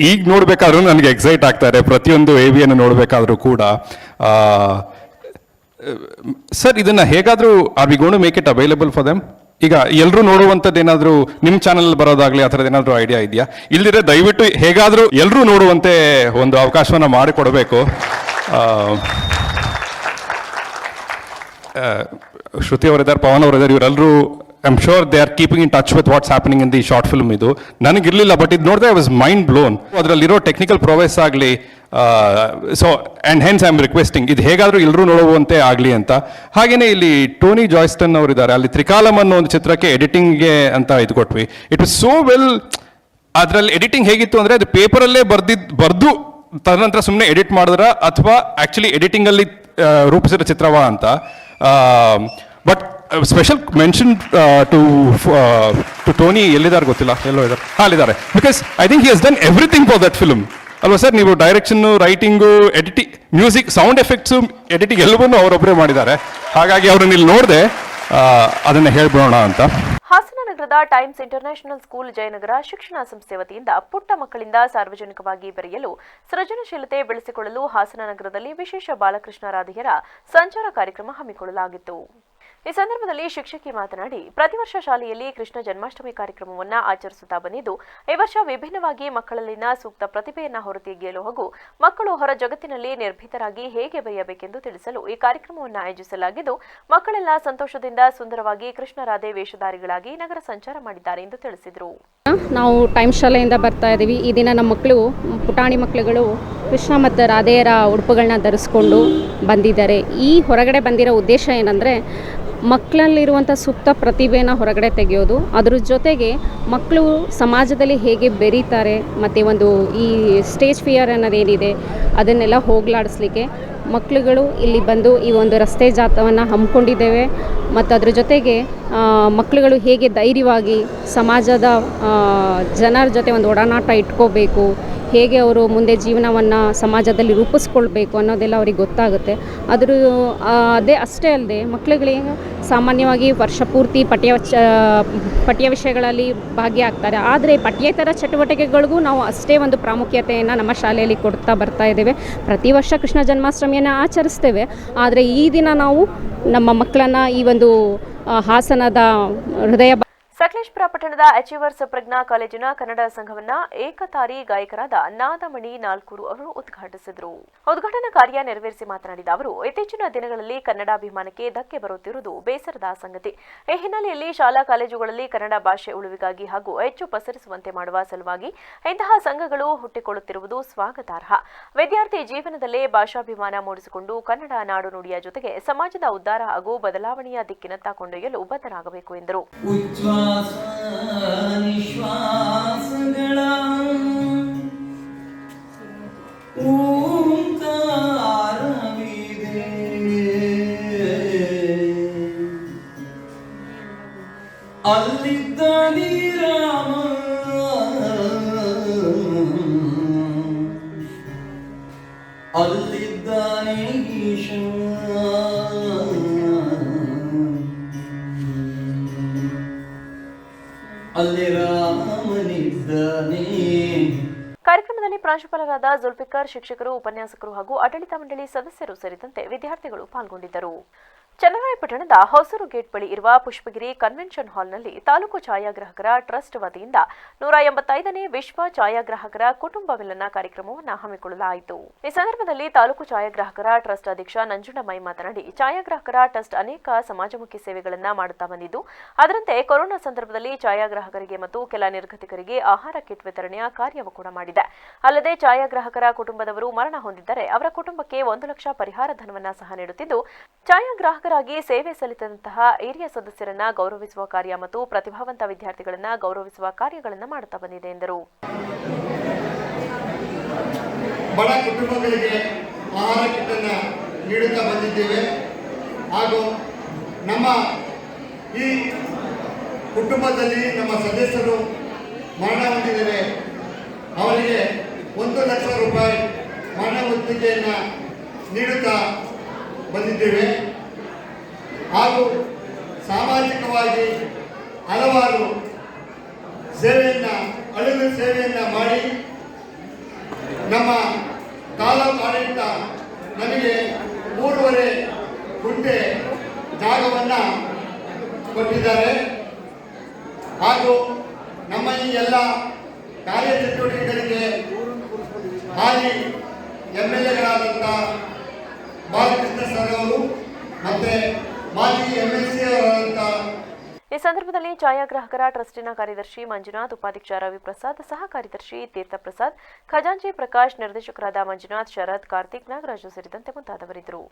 ಈಗ ನೋಡ್ಬೇಕಾದ್ರೂ ನನಗೆ ಎಕ್ಸೈಟ್ ಆಗ್ತಾರೆ, ಪ್ರತಿಯೊಂದು AVಯನ್ನು ನೋಡಬೇಕಾದ್ರೂ ಕೂಡ. ಸರ್, ಇದನ್ನ ಹೇಗಾದರೂ are we gone to make it available for them? ಈಗ ಎಲ್ಲರೂ ನೋಡುವಂಥದ್ದು ಏನಾದರೂ ನಿಮ್ಮ ಚಾನಲ್ ಬರೋದಾಗ್ಲಿ ಆ ಥರದ್ದು ಏನಾದರೂ ಐಡಿಯಾ ಇದೆಯಾ? ಇಲ್ದಿದ್ರೆ ದಯವಿಟ್ಟು ಹೇಗಾದರೂ ಎಲ್ಲರೂ ನೋಡುವಂತೆ ಒಂದು ಅವಕಾಶವನ್ನು ಮಾಡಿಕೊಡಬೇಕು. ಶ್ರುತಿ ಅವರಿದ್ದಾರೆ, ಪವನ್ ಅವರಿದ್ದಾರೆ, ಇವರೆಲ್ಲರೂ I am sure they are keeping in touch with what's happening in the short film. ಇದು ನನಗಿರಲಿಲ್ಲ, ಬಟ್ ಇದು ನೋಡಿದ್ರೆ ಐ ವಾಸ್ ಮೈಂಡ್ ಬ್ಲೋನ್. ಅದರಲ್ಲಿರೋ ಟೆಕ್ನಿಕಲ್ ಪ್ರೋಗ್ರೆಸ್ ಆಗಲಿ, so and hence I am requesting ಇದು ಹೇಗಾದರೂ ಎಲ್ಲರೂ ನೋಡುವಂತೆ ಆಗಲಿ ಅಂತ. ಹಾಗೆಯೇ ಇಲ್ಲಿ ಟೋನಿ ಜಾಯ್ಸ್ಟನ್ ಅವರಿದ್ದಾರೆ, ಅಲ್ಲಿ ತ್ರಿಕಾಲಂ ಅನ್ನೋ ಒಂದು ಚಿತ್ರಕ್ಕೆ ಎಡಿಟಿಂಗ್ಗೆ ಅಂತ ಇದು ಕೊಟ್ವಿ. It was so well. ಅದರಲ್ಲಿ ಎಡಿಟಿಂಗ್ ಹೇಗಿತ್ತು ಅಂದರೆ, ಅದು ಪೇಪರಲ್ಲೇ ಬರೆದು ತದನಂತರ ಸುಮ್ಮನೆ ಎಡಿಟ್ ಮಾಡಿದ್ರ ಅಥವಾ ಆ್ಯಕ್ಚುಲಿ ಎಡಿಟಿಂಗಲ್ಲಿ ರೂಪಿಸಿರೋ ಚಿತ್ರವ ಅಂತ. But special mention to Tony. ಎಲ್ಲಿದ್ದಾರೆ ಗೊತ್ತಿಲ್ಲ, ಎಲ್ಲೋ ಇದ್ದಾರೆ, ಅಲ್ಲಿದ್ದಾರೆ. Because I think he has done everything for that film ಅಲ್ವಾ ಸರ್? ನೀವು ಡೈರೆಕ್ಷನ್ನು, writing, editing, music, sound effects, editing ಎಲ್ಲವನ್ನೂ ಅವರೊಬ್ಬರೇ ಮಾಡಿದ್ದಾರೆ. ಹಾಗಾಗಿ ಅವ್ರನ್ನ ಇಲ್ಲಿ ನೋಡಿದೆ, ಅದನ್ನು ಹೇಳ್ಬಿಡೋಣ ಅಂತ. ಹಾಸನ ನಗರದ ಟೈಮ್ಸ್ ಇಂಟರ್ನ್ಯಾಷನಲ್ ಸ್ಕೂಲ್ ಜಯನಗರ ಶಿಕ್ಷಣ ಸಂಸ್ಥೆ ವತಿಯಿಂದ ಪುಟ್ಟ ಮಕ್ಕಳಿಂದ ಸಾರ್ವಜನಿಕವಾಗಿ ಬೆರೆಯಲು, ಸೃಜನಶೀಲತೆ ಬೆಳೆಸಿಕೊಳ್ಳಲು ಹಾಸನ ನಗರದಲ್ಲಿ ವಿಶೇಷ ಬಾಲಕೃಷ್ಣ ರಾಧೆಯರ ಸಂಚಾರ ಕಾರ್ಯಕ್ರಮ ಹಮ್ಮಿಕೊಳ್ಳಲಾಗಿತ್ತು. ಈ ಸಂದರ್ಭದಲ್ಲಿ ಶಿಕ್ಷಕಿ ಮಾತನಾಡಿ, ಪ್ರತಿ ವರ್ಷ ಶಾಲೆಯಲ್ಲಿ ಕೃಷ್ಣ ಜನ್ಮಾಷ್ಟಮಿ ಕಾರ್ಯಕ್ರಮವನ್ನು ಆಚರಿಸುತ್ತಾ ಬಂದಿದ್ದು, ಈ ವರ್ಷ ವಿಭಿನ್ನವಾಗಿ ಮಕ್ಕಳಲ್ಲಿನ ಸೂಕ್ತ ಪ್ರತಿಭೆಯನ್ನು ಹೊರತೆಗೆಯಲು ಹಾಗೂ ಮಕ್ಕಳು ಹೊರ ಜಗತ್ತಿನಲ್ಲಿ ನಿರ್ಭೀತರಾಗಿ ಹೇಗೆ ಬೆರೆಯಬೇಕೆಂದು ತಿಳಿಸಲು ಈ ಕಾರ್ಯಕ್ರಮವನ್ನು ಆಯೋಜಿಸಲಾಗಿದ್ದು, ಮಕ್ಕಳೆಲ್ಲ ಸಂತೋಷದಿಂದ ಸುಂದರವಾಗಿ ಕೃಷ್ಣ ರಾಧೆ ವೇಷಧಾರಿಗಳಾಗಿ ನಗರ ಸಂಚಾರ ಮಾಡಿದ್ದಾರೆ ಎಂದು ತಿಳಿಸಿದರು. ನಾವು ಟೈಮ್ ಶಾಲೆಯಿಂದ ಬರ್ತಾ ಇದ್ದೀವಿ. ಈ ದಿನ ನಮ್ಮ ಮಕ್ಕಳು, ಪುಟಾಣಿ ಮಕ್ಕಳುಗಳು ಕೃಷ್ಣ ಮತ್ತು ರಾಧೆಯರ ಉಡುಪುಗಳನ್ನ ಧರಿಸ್ಕೊಂಡು ಬಂದಿದ್ದಾರೆ. ಈ ಹೊರಗಡೆ ಬಂದಿರೋ ಉದ್ದೇಶ ಏನಂದರೆ, ಮಕ್ಕಳಲ್ಲಿರುವಂಥ ಸೂಕ್ತ ಪ್ರತಿಭೆನ ಹೊರಗಡೆ ತೆಗೆಯೋದು, ಅದ್ರ ಜೊತೆಗೆ ಮಕ್ಕಳು ಸಮಾಜದಲ್ಲಿ ಹೇಗೆ ಬೆರೀತಾರೆ ಮತ್ತು ಒಂದು ಈ ಸ್ಟೇಜ್ ಫಿಯರ್ ಅನ್ನೋದೇನಿದೆ ಅದನ್ನೆಲ್ಲ ಹೋಗಲಾಡಿಸ್ಲಿಕ್ಕೆ ಮಕ್ಕಳುಗಳು ಇಲ್ಲಿ ಬಂದು ಈ ಒಂದು ರಸ್ತೆ ಜಾಥವನ್ನು ಹಮ್ಮಿಕೊಂಡಿದ್ದೇವೆ. ಮತ್ತು ಅದ್ರ ಜೊತೆಗೆ ಮಕ್ಕಳುಗಳು ಹೇಗೆ ಧೈರ್ಯವಾಗಿ ಸಮಾಜದ ಜನರ ಜೊತೆ ಒಂದು ಒಡನಾಟ ಇಟ್ಕೋಬೇಕು, ಹೇಗೆ ಅವರು ಮುಂದೆ ಜೀವನವನ್ನು ಸಮಾಜದಲ್ಲಿ ರೂಪಿಸ್ಕೊಳ್ಬೇಕು ಅನ್ನೋದೆಲ್ಲ ಅವ್ರಿಗೆ ಗೊತ್ತಾಗುತ್ತೆ. ಅದೇ ಅಷ್ಟೇ ಅಲ್ಲದೆ ಮಕ್ಕಳುಗಳಿಗೆ ಸಾಮಾನ್ಯವಾಗಿ ವರ್ಷ ಪೂರ್ತಿ ಪಠ್ಯ ವಿಷಯಗಳಲ್ಲಿ ಭಾಗಿಯಾಗ್ತಾರೆ. ಆದರೆ ಪಠ್ಯೇತರ ಚಟುವಟಿಕೆಗಳಿಗೂ ನಾವು ಅಷ್ಟೇ ಒಂದು ಪ್ರಾಮುಖ್ಯತೆಯನ್ನು ನಮ್ಮ ಶಾಲೆಯಲ್ಲಿ ಕೊಡ್ತಾ ಬರ್ತಾ ಇದ್ದೇವೆ. ಪ್ರತಿ ವರ್ಷ ಕೃಷ್ಣ ಜನ್ಮಾಷ್ಟಮಿಯನ್ನು ಆಚರಿಸ್ತೇವೆ, ಆದರೆ ಈ ದಿನ ನಾವು ನಮ್ಮ ಮಕ್ಕಳನ್ನು ಈ ಒಂದು ಹಾಸನದ ಹೃದಯ ಸಕಲೇಶಪುರ ಪಟ್ಟಣದ ಅಚೀವರ್ಸ್ ಪ್ರಜ್ಞಾ ಕಾಲೇಜಿನ ಕನ್ನಡ ಸಂಘವನ್ನ ಏಕತಾರಿ ಗಾಯಕರಾದ ನಾದಮಣಿ ನಾಲ್ಕೂರು ಅವರು ಉದ್ಘಾಟಿಸಿದರು. ಉದ್ಘಾಟನಾ ಕಾರ್ಯ ನೆರವೇರಿಸಿ ಮಾತನಾಡಿದ ಅವರು, ಇತ್ತೀಚಿನ ದಿನಗಳಲ್ಲಿ ಕನ್ನಡಾಭಿಮಾನಕ್ಕೆ ಧಕ್ಕೆ ಬರುತ್ತಿರುವುದು ಬೇಸರದ ಸಂಗತಿ. ಈ ಹಿನ್ನೆಲೆಯಲ್ಲಿ ಶಾಲಾ ಕಾಲೇಜುಗಳಲ್ಲಿ ಕನ್ನಡ ಭಾಷೆ ಉಳಿವಿಗಾಗಿ ಹಾಗೂ ಹೆಚ್ಚು ಪಸರಿಸುವಂತೆ ಮಾಡುವ ಸಲುವಾಗಿ ಇಂತಹ ಸಂಘಗಳು ಹುಟ್ಟಿಕೊಳ್ಳುತ್ತಿರುವುದು ಸ್ವಾಗತಾರ್ಹ. ವಿದ್ಯಾರ್ಥಿ ಜೀವನದಲ್ಲೇ ಭಾಷಾಭಿಮಾನ ಮೂಡಿಸಿಕೊಂಡು ಕನ್ನಡ ನಾಡು ನುಡಿಯ ಜೊತೆಗೆ ಸಮಾಜದ ಉದ್ಧಾರ ಹಾಗೂ ಬದಲಾವಣೆಯ ದಿಕ್ಕಿನತ್ತ ಕೊಂಡೊಯ್ಯಲು ಬದ್ಧರಾಗಬೇಕು ಎಂದರು. ನಿಶ್ವಾಸಗಳ ಓಂಕಾರವಿದೆ, ಅಲ್ಲಿದ್ದಾನೆ ರಾಮ, ಅಲ್ಲಿದ್ದಾನೆ ಈಶ, ಕಾರ್ಯಕ್ರಮದಲ್ಲಿ ಪ್ರಾಂಶುಪಾಲರಾದ ಜುಲ್ಫಿಕರ್, ಶಿಕ್ಷಕರು, ಉಪನ್ಯಾಸಕರು ಹಾಗೂ ಆಡಳಿತ ಮಂಡಳಿ ಸದಸ್ಯರು ಸೇರಿದಂತೆ ವಿದ್ಯಾರ್ಥಿಗಳು ಪಾಲ್ಗೊಂಡಿದ್ದರು. ಚನ್ನರಾಯಪಟ್ಟಣದ ಹೊಸೂರು ಗೇಟ್ ಬಳಿ ಇರುವ ಪುಷ್ಪಗಿರಿ ಕನ್ವೆನ್ಷನ್ ಹಾಲ್ನಲ್ಲಿ ತಾಲೂಕು ಛಾಯಾಗ್ರಾಹಕರ ಟ್ರಸ್ಟ್ ವತಿಯಿಂದ 185ನೇ ವಿಶ್ವ ಛಾಯಾಗ್ರಾಹಕರ ಕುಟುಂಬ ಮಿಲನ ಕಾರ್ಯಕ್ರಮವನ್ನು ಹಮ್ಮಿಕೊಳ್ಳಲಾಯಿತು. ಈ ಸಂದರ್ಭದಲ್ಲಿ ತಾಲೂಕು ಛಾಯಾಗ್ರಾಹಕರ ಟ್ರಸ್ಟ್ ಅಧ್ಯಕ್ಷ ನಂಜುಂಡಮೈ ಮಾತನಾಡಿ, ಛಾಯಾಗ್ರಾಹಕರ ಟ್ರಸ್ಟ್ ಅನೇಕ ಸಮಾಜಮುಖಿ ಸೇವೆಗಳನ್ನು ಮಾಡುತ್ತಾ ಬಂದಿದ್ದು, ಅದರಂತೆ ಕೊರೋನಾ ಸಂದರ್ಭದಲ್ಲಿ ಛಾಯಾಗ್ರಾಹಕರಿಗೆ ಮತ್ತು ಕೆಲ ನಿರ್ಗತಿಕರಿಗೆ ಆಹಾರ ಕಿಟ್ ವಿತರಣೆಯ ಕಾರ್ಯವೂ ಕೂಡ ಮಾಡಿದೆ. ಅಲ್ಲದೆ ಛಾಯಾಗ್ರಾಹಕರ ಕುಟುಂಬದವರು ಮರಣ ಹೊಂದಿದ್ದರೆ ಅವರ ಕುಟುಂಬಕ್ಕೆ 1 ಲಕ್ಷ ಪರಿಹಾರ ಧನವನ್ನು ಸಹ ನೀಡುತ್ತಿದ್ದು, ಛಾಯಾಗ್ರಾಹಕರಾಗಿ ಸೇವೆ ಸಲ್ಲಿಸಿದಂತಹ ಹಿರಿಯ ಸದಸ್ಯರನ್ನ ಗೌರವಿಸುವ ಕಾರ್ಯ ಮತ್ತು ಪ್ರತಿಭಾವಂತ ವಿದ್ಯಾರ್ಥಿಗಳನ್ನ ಗೌರವಿಸುವ ಕಾರ್ಯಗಳನ್ನು ಮಾಡುತ್ತಾ ಬಂದಿದೆ ಎಂದರು. ಬಡ ಕುಟುಂಬಗಳಿಗೆ ಆಹಾರ ಕಿಟ್ ಅನ್ನು ನೀಡುತ್ತಾ ಬಂದಿದ್ದೇವೆ ಹಾಗೂ ನಮ್ಮ ಈ ಕುಟುಂಬದಲ್ಲಿ ನಮ್ಮ ಸದಸ್ಯರು ಮರಣ ಹೊಂದಿದರೆ ಅವರಿಗೆ 1 ಲಕ್ಷ ರೂಪಾಯಿ ಮರಣ ಹೊತ್ತಿಗೆಯನ್ನು ನೀಡುತ್ತಾ ಬಂದಿದ್ದೇವೆ ಹಾಗೂ ಸಾಮಾಜಿಕವಾಗಿ ಹಲವಾರು ಸೇವೆಯನ್ನು ಮಾಡಿ ನಮ್ಮ ತಾಲೂಕು ಆಡಳಿತ ನಮಗೆ 3.5 ಗುಂಟೆ ಜಾಗವನ್ನು ಕೊಟ್ಟಿದ್ದಾರೆ ಹಾಗೂ ನಮ್ಮ ಈ ಎಲ್ಲ ಕಾರ್ಯಚಟುವಟಿಕೆಗಳಿಗೆ ಹಾಲಿ MLAಗಳಾದಂಥ ಬಾಲಕೃಷ್ಣ ಸರ್ ಅವರು ಮತ್ತು ಮಾಜಿ MLC ಅವರಾದಂಥ ಈ ಸಂದರ್ಭದಲ್ಲಿ ಛಾಯಾಗ್ರಾಹಕರ ಟ್ರಸ್ಟಿನ ಕಾರ್ಯದರ್ಶಿ ಮಂಜುನಾಥ್, ಉಪಾಧ್ಯಕ್ಷ ರವಿಪ್ರಸಾದ್, ಸಹ ಕಾರ್ಯದರ್ಶಿ ತೀರ್ಥಪ್ರಸಾದ್, ಖಜಾಂಚಿ ಪ್ರಕಾಶ್, ನಿರ್ದೇಶಕರಾದ ಮಂಜುನಾಥ್, ಶರತ್, ಕಾರ್ತಿಕ್, ನಾಗರಾಜು ಸೇರಿದಂತೆ ಮುಂತಾದವರಿದ್ದರು.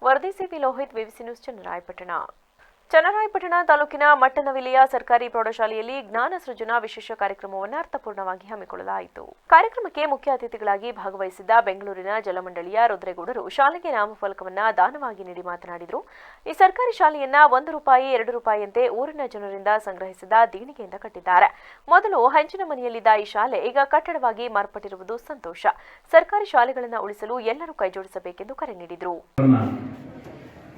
ವರದಿ CP Lohith, VVC news, Channarayapatna ತಾಲೂಕಿನ ಮಟ್ಟನವಿಲೆಯ ಸರ್ಕಾರಿ ಪ್ರೌಢಶಾಲೆಯಲ್ಲಿ ಜ್ಞಾನ ಸೃಜನಾ ವಿಶೇಷ ಕಾರ್ಯಕ್ರಮವನ್ನು ಅರ್ಥಪೂರ್ಣವಾಗಿ ಹಮ್ಮಿಕೊಳ್ಳಲಾಯಿತು. ಕಾರ್ಯಕ್ರಮಕ್ಕೆ ಮುಖ್ಯ ಅತಿಥಿಗಳಾಗಿ ಭಾಗವಹಿಸಿದ್ದ ಬೆಂಗಳೂರಿನ ಜಲಮಂಡಳಿಯ ರುದ್ರೇಗೌಡರು ಶಾಲೆಗೆ ನಾಮಫಲಕವನ್ನು ದಾನವಾಗಿ ನೀಡಿ ಮಾತನಾಡಿದರು. ಈ ಸರ್ಕಾರಿ ಶಾಲೆಯನ್ನ ₹1, ₹2ಅಂತೆ ಊರಿನ ಜನರಿಂದ ಸಂಗ್ರಹಿಸಿದ ದೇಣಿಗೆಯಿಂದ ಕಟ್ಟಿದ್ದಾರೆ. ಮೊದಲು ಹಂಚಿನ ಮನೆಯಲ್ಲಿದ್ದ ಈ ಶಾಲೆ ಈಗ ಕಟ್ಟಡವಾಗಿ ಮಾರ್ಪಟ್ಟಿರುವುದು ಸಂತೋಷ. ಸರ್ಕಾರಿ ಶಾಲೆಗಳನ್ನು ಉಳಿಸಲು ಎಲ್ಲರೂ ಕೈಜೋಡಿಸಬೇಕೆಂದು ಕರೆ ನೀಡಿದರು.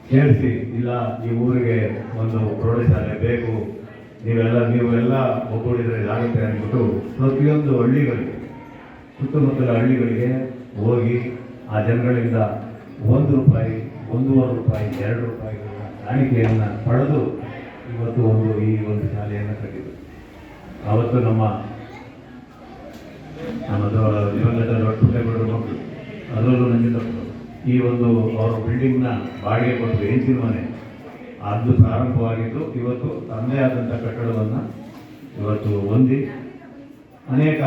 ಸೇರಿಸಿ, ಇಲ್ಲ ಈ ಊರಿಗೆ ಒಂದು ಪ್ರೌಢಶಾಲೆ ಬೇಕು, ನೀವೆಲ್ಲ ಒಗ್ಗೂಡಿದ್ರೆ ಇದಾಗುತ್ತೆ ಅಂದ್ಬಿಟ್ಟು ಪ್ರತಿಯೊಂದು ಹಳ್ಳಿಗಳಿಗೆ, ಸುತ್ತಮುತ್ತಲ ಹಳ್ಳಿಗಳಿಗೆ ಹೋಗಿ ಆ ಜನಗಳಿಂದ ₹1, ₹1.5, ₹2 ಕಾಣಿಕೆಯನ್ನು ಪಡೆದು ಇವತ್ತು ಈ ಒಂದು ಶಾಲೆಯನ್ನು ಕಟ್ಟಿದ್ರು. ಆವತ್ತು ನಮ್ಮ ದಿವಂಗತ ದೊಡ್ಡಪುಟ್ಟೇಗೌಡರ ಮಕ್ಕಳು, ಅದರಲ್ಲೂ ನಂಜಿಂದ ಈ ಒಂದು ಅವರ ಬಿಲ್ಡಿಂಗ್ನ ಬಾಡಿಗೆ ಕೊಟ್ಟು ಹೆಂಚಿನ ಮನೆ ಅದು ಪ್ರಾರಂಭವಾಗಿದ್ದು ಇವತ್ತು ತನ್ನದೇ ಆದಂಥ ಕಟ್ಟಡವನ್ನು ಇವತ್ತು ಹೊಂದಿ ಅನೇಕ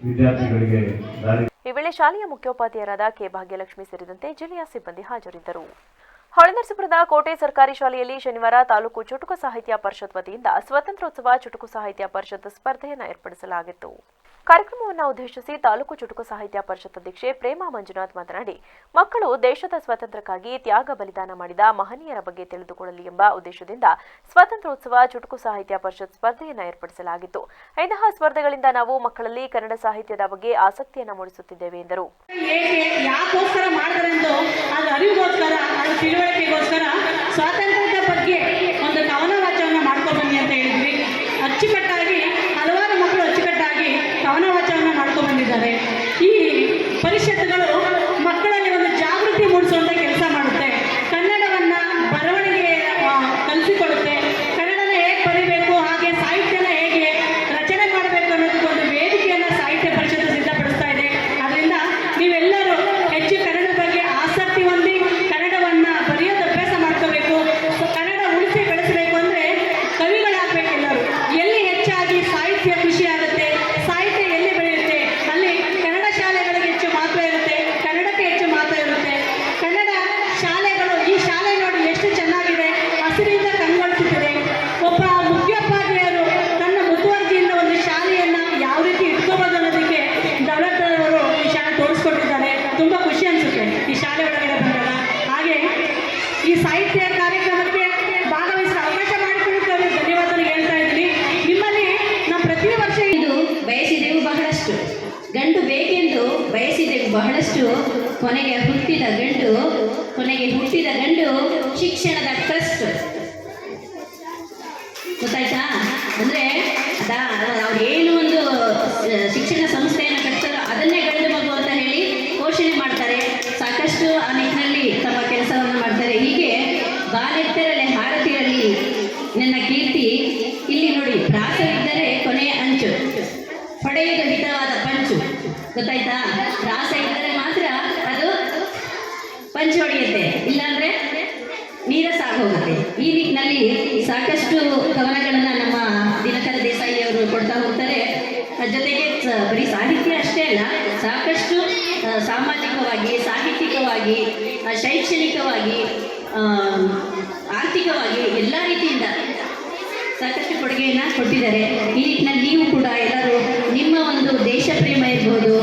ವಿದ್ಯಾರ್ಥಿಗಳಿಗೆ ದಾರಿ. ಈ ವೇಳೆ ಶಾಲೆಯ ಮುಖ್ಯೋಪಾಧ್ಯಾಯರಾದ ಕೆ ಭಾಗ್ಯಲಕ್ಷ್ಮಿ ಸೇರಿದಂತೆ ಜಿಲ್ಲೆಯ ಸಿಬ್ಬಂದಿ ಹಾಜರಿದ್ದರು. ಹೊಳೆನರಸೀಪುರದ ಕೋಟೆ ಸರ್ಕಾರಿ ಶಾಲೆಯಲ್ಲಿ ಶನಿವಾರ ತಾಲೂಕು ಚುಟುಕು ಸಾಹಿತ್ಯ ಪರಿಷತ್ ವತಿಯಿಂದ ಸ್ವಾತಂತ್ರ್ಯೋತ್ಸವ ಚುಟುಕು ಸಾಹಿತ್ಯ ಪರಿಷತ್ ಸ್ಪರ್ಧೆಯನ್ನು ಏರ್ಪಡಿಸಲಾಗಿತ್ತು. ಕಾರ್ಯಕ್ರಮವನ್ನು ಉದ್ದೇಶಿಸಿ ತಾಲೂಕು ಚುಟುಕು ಸಾಹಿತ್ಯ ಪರಿಷತ್ ಅಧ್ಯಕ್ಷೆ ಪ್ರೇಮಾ ಮಂಜುನಾಥ್ ಮಾತನಾಡಿ, ಮಕ್ಕಳು ದೇಶದ ಸ್ವಾತಂತ್ರ್ಯಕ್ಕಾಗಿ ತ್ಯಾಗ ಬಲಿದಾನ ಮಾಡಿದ ಮಹನೀಯರ ಬಗ್ಗೆ ತಿಳಿದುಕೊಳ್ಳಲಿ ಎಂಬ ಉದ್ದೇಶದಿಂದ ಸ್ವಾತಂತ್ರ್ಯೋತ್ಸವ ಚುಟುಕು ಸಾಹಿತ್ಯ ಪರಿಷತ್ ಸ್ಪರ್ಧೆಯನ್ನು ಏರ್ಪಡಿಸಲಾಗಿತ್ತು. ಇಂತಹ ಸ್ಪರ್ಧೆಗಳಿಂದ ನಾವು ಮಕ್ಕಳಲ್ಲಿ ಕನ್ನಡ ಸಾಹಿತ್ಯದ ಬಗ್ಗೆ ಆಸಕ್ತಿಯನ್ನು ಮೂಡಿಸುತ್ತಿದ್ದೇವೆ ಎಂದರು. ಸ್ವಾತಂತ್ರ್ಯದ ಬಗ್ಗೆ ಒಂದು ಕವನ ವಾಚನವನ್ನು ಮಾಡ್ಕೊಂಡು ಬನ್ನಿ ಅಂತ ಹೇಳಿದ್ವಿ. ಅಚ್ಚುಕಟ್ಟಾಗಿ ಹಲವಾರು ಮಕ್ಕಳು ಅಚ್ಚುಕಟ್ಟಾಗಿ ಕವನ ವಾಚನವನ್ನು ಮಾಡ್ಕೊಂಡು ಬಂದಿದ್ದಾರೆ. ಈ ಪರಿಷತ್ತುಗಳು ಮಕ್ಕಳಲ್ಲಿ ಒಂದು ಜಾಗೃತಿ ಮೂಡಿಸುವಂಥ ಕೆಲಸ ಮಾಡುತ್ತೆ. ಕನ್ನಡವನ್ನು ಬರವಣಿಗೆ ಕಲಿಸಿಕೊಡುತ್ತೆ. ಕನ್ನಡನ ಹೇಗೆ ಬರೀಬೇಕು, ಹಾಗೆ ಸಾಹಿತ್ಯನ ಹೇಗೆ ರಚನೆ ಮಾಡಬೇಕು ಅನ್ನೋದಕ್ಕೆ ಒಂದು ವೇದಿಕೆಯನ್ನು ಸಾಹಿತ್ಯ ಪರಿಷತ್ತು ಸಿದ್ಧಪಡಿಸ್ತಾ ಇದೆ. ಅದರಿಂದ ನೀವೆಲ್ಲರೂ ಹೆಚ್ಚು ಕನ್ನಡದ ಬಗ್ಗೆ ಆಸಕ್ತಿ ಹೊಂದಿ ಕನ್ನಡವನ್ನು ಬರೆಯೋದು ಅಭ್ಯಾಸ ಮಾಡ್ಕೋಬೇಕು. ಕನ್ನಡ ಉಳಿಸಿ ಬೆಳೆಸಬೇಕು ಅಂದರೆ ಕವಿಗಳಾಗಬೇಕು. ಎಲ್ಲರೂ ಎಲ್ಲಿ ಹೆಚ್ಚಾಗಿ ಸಾಹಿತ್ಯ ಖುಷಿ ಆಗುತ್ತೆ, ಸಾಹಿತ್ಯ ಎಲ್ಲಿ ಬೆಳೆಯುತ್ತೆ ಅಲ್ಲಿ ಕನ್ನಡ ಶಾಲೆಗಳಿಗೆ ಹೆಚ್ಚು ಮಹತ್ವ ಇರುತ್ತೆ, ಕನ್ನಡಕ್ಕೆ ಹೆಚ್ಚು ಮಹತ್ವ ಇರುತ್ತೆ. ಕನ್ನಡ ಶಾಲೆಗಳು, ಈ ಶಾಲೆ ನೋಡಿ ಎಷ್ಟು ಚೆನ್ನಾಗಿದೆ, ಹಸಿರಿಂದ ಕಂಗೊಳಿಸುತ್ತದೆ. ಒಬ್ಬ ಮುಖ್ಯೋಪಾಧ್ಯಾಯರು ತನ್ನ ಮುತುವರ್ಜಿಯಿಂದ ಒಂದು ಶಾಲೆಯನ್ನು ಯಾವ ರೀತಿ ಇಟ್ಕೋಬೋದು ಅನ್ನೋದಕ್ಕೆ ದೌಲತವರು ಈ ಶಾಲೆ ತೋರಿಸ್ಕೊಟ್ಟಿದ್ದಾರೆ. ತುಂಬ ಖುಷಿ ಅನಿಸುತ್ತೆ ಈ ಶಾಲೆ ಒಳಗಡೆ ಬಂದಾಗ. ಹಾಗೆ ಈ ಸಾಹಿತ್ಯ ಕಾರ್ಯಕ್ರಮಕ್ಕೆ ಭಾಗವಹಿಸಲು ಅವಕಾಶ ಮಾಡಿಕೊಡುತ್ತೇವೆ. ಧನ್ಯವಾದ ಹೇಳ್ತಾ ಇದ್ದೀನಿ. ನಿಮ್ಮಲ್ಲಿ ನಾವು ಪ್ರತಿ ವರ್ಷ ಇದು ಬಯಸಿದೆವು ಬಹಳಷ್ಟು, ಗಂಡು ಬೇಕೆಂದು ಬಯಸಿದೆವು ಬಹಳಷ್ಟು, ಕೊನೆಗೆ ಹುಟ್ಟಿದ ಗಂಡು ಶಿಕ್ಷಣದ ಟ್ರಸ್ಟ್. ಗೊತ್ತಾಯ್ತಾ? ಅಂದರೆ ಅವ್ರು ಏನು ಒಂದು ಶಿಕ್ಷಣ ಸಂಸ್ಥೆಯನ್ನು ಕಟ್ತಾರೋ ಅದನ್ನೇ ಗಂಡು ಮಗು ಅಂತ ಹೇಳಿ ಘೋಷಣೆ ಮಾಡ್ತಾರೆ. ಸಾಕಷ್ಟು ಆ ನಿಟ್ಟಿನಲ್ಲಿ ತಮ್ಮ ಕೆಲಸವನ್ನು ಮಾಡ್ತಾರೆ. ಹೀಗೆ ಪಡೆಯುವುದು ಹಿತವಾದ ಪಂಚು. ಗೊತ್ತಾಯ್ತಾ? ರಾಸ ಇದ್ದರೆ ಮಾತ್ರ ಅದು ಪಂಚು ಹೊಡೆಯುತ್ತೆ, ಇಲ್ಲಾಂದ್ರೆ ನೀರಸ ಆಗೋಗುತ್ತೆ. ಈ ನಿಟ್ಟಿನಲ್ಲಿ ಸಾಕಷ್ಟು ಕವನಗಳನ್ನು ನಮ್ಮ ದಿನಕರ ದೇಸಾಯಿ ಅವರು ಕೊಡ್ತಾ ಹೋಗ್ತಾರೆ. ಜೊತೆಗೆ ಬರೀ ಸಾಹಿತ್ಯ ಅಷ್ಟೇ ಅಲ್ಲ, ಸಾಕಷ್ಟು ಸಾಮಾಜಿಕವಾಗಿ, ಸಾಹಿತ್ಯಿಕವಾಗಿ, ಶೈಕ್ಷಣಿಕವಾಗಿ, ಆರ್ಥಿಕವಾಗಿ ಎಲ್ಲ ರೀತಿಯಿಂದ ಸಾಕಷ್ಟು ಕೊಡುಗೆಯನ್ನು ಕೊಟ್ಟಿದ್ದಾರೆ. ಈ ನಿಟ್ಟಿನಲ್ಲಿ ನೀವು ಕೂಡ ಎಲ್ಲರೂ ನಿಮ್ಮ ಒಂದು ದೇಶ ಪ್ರೇಮ ಇರ್ಬೋದು,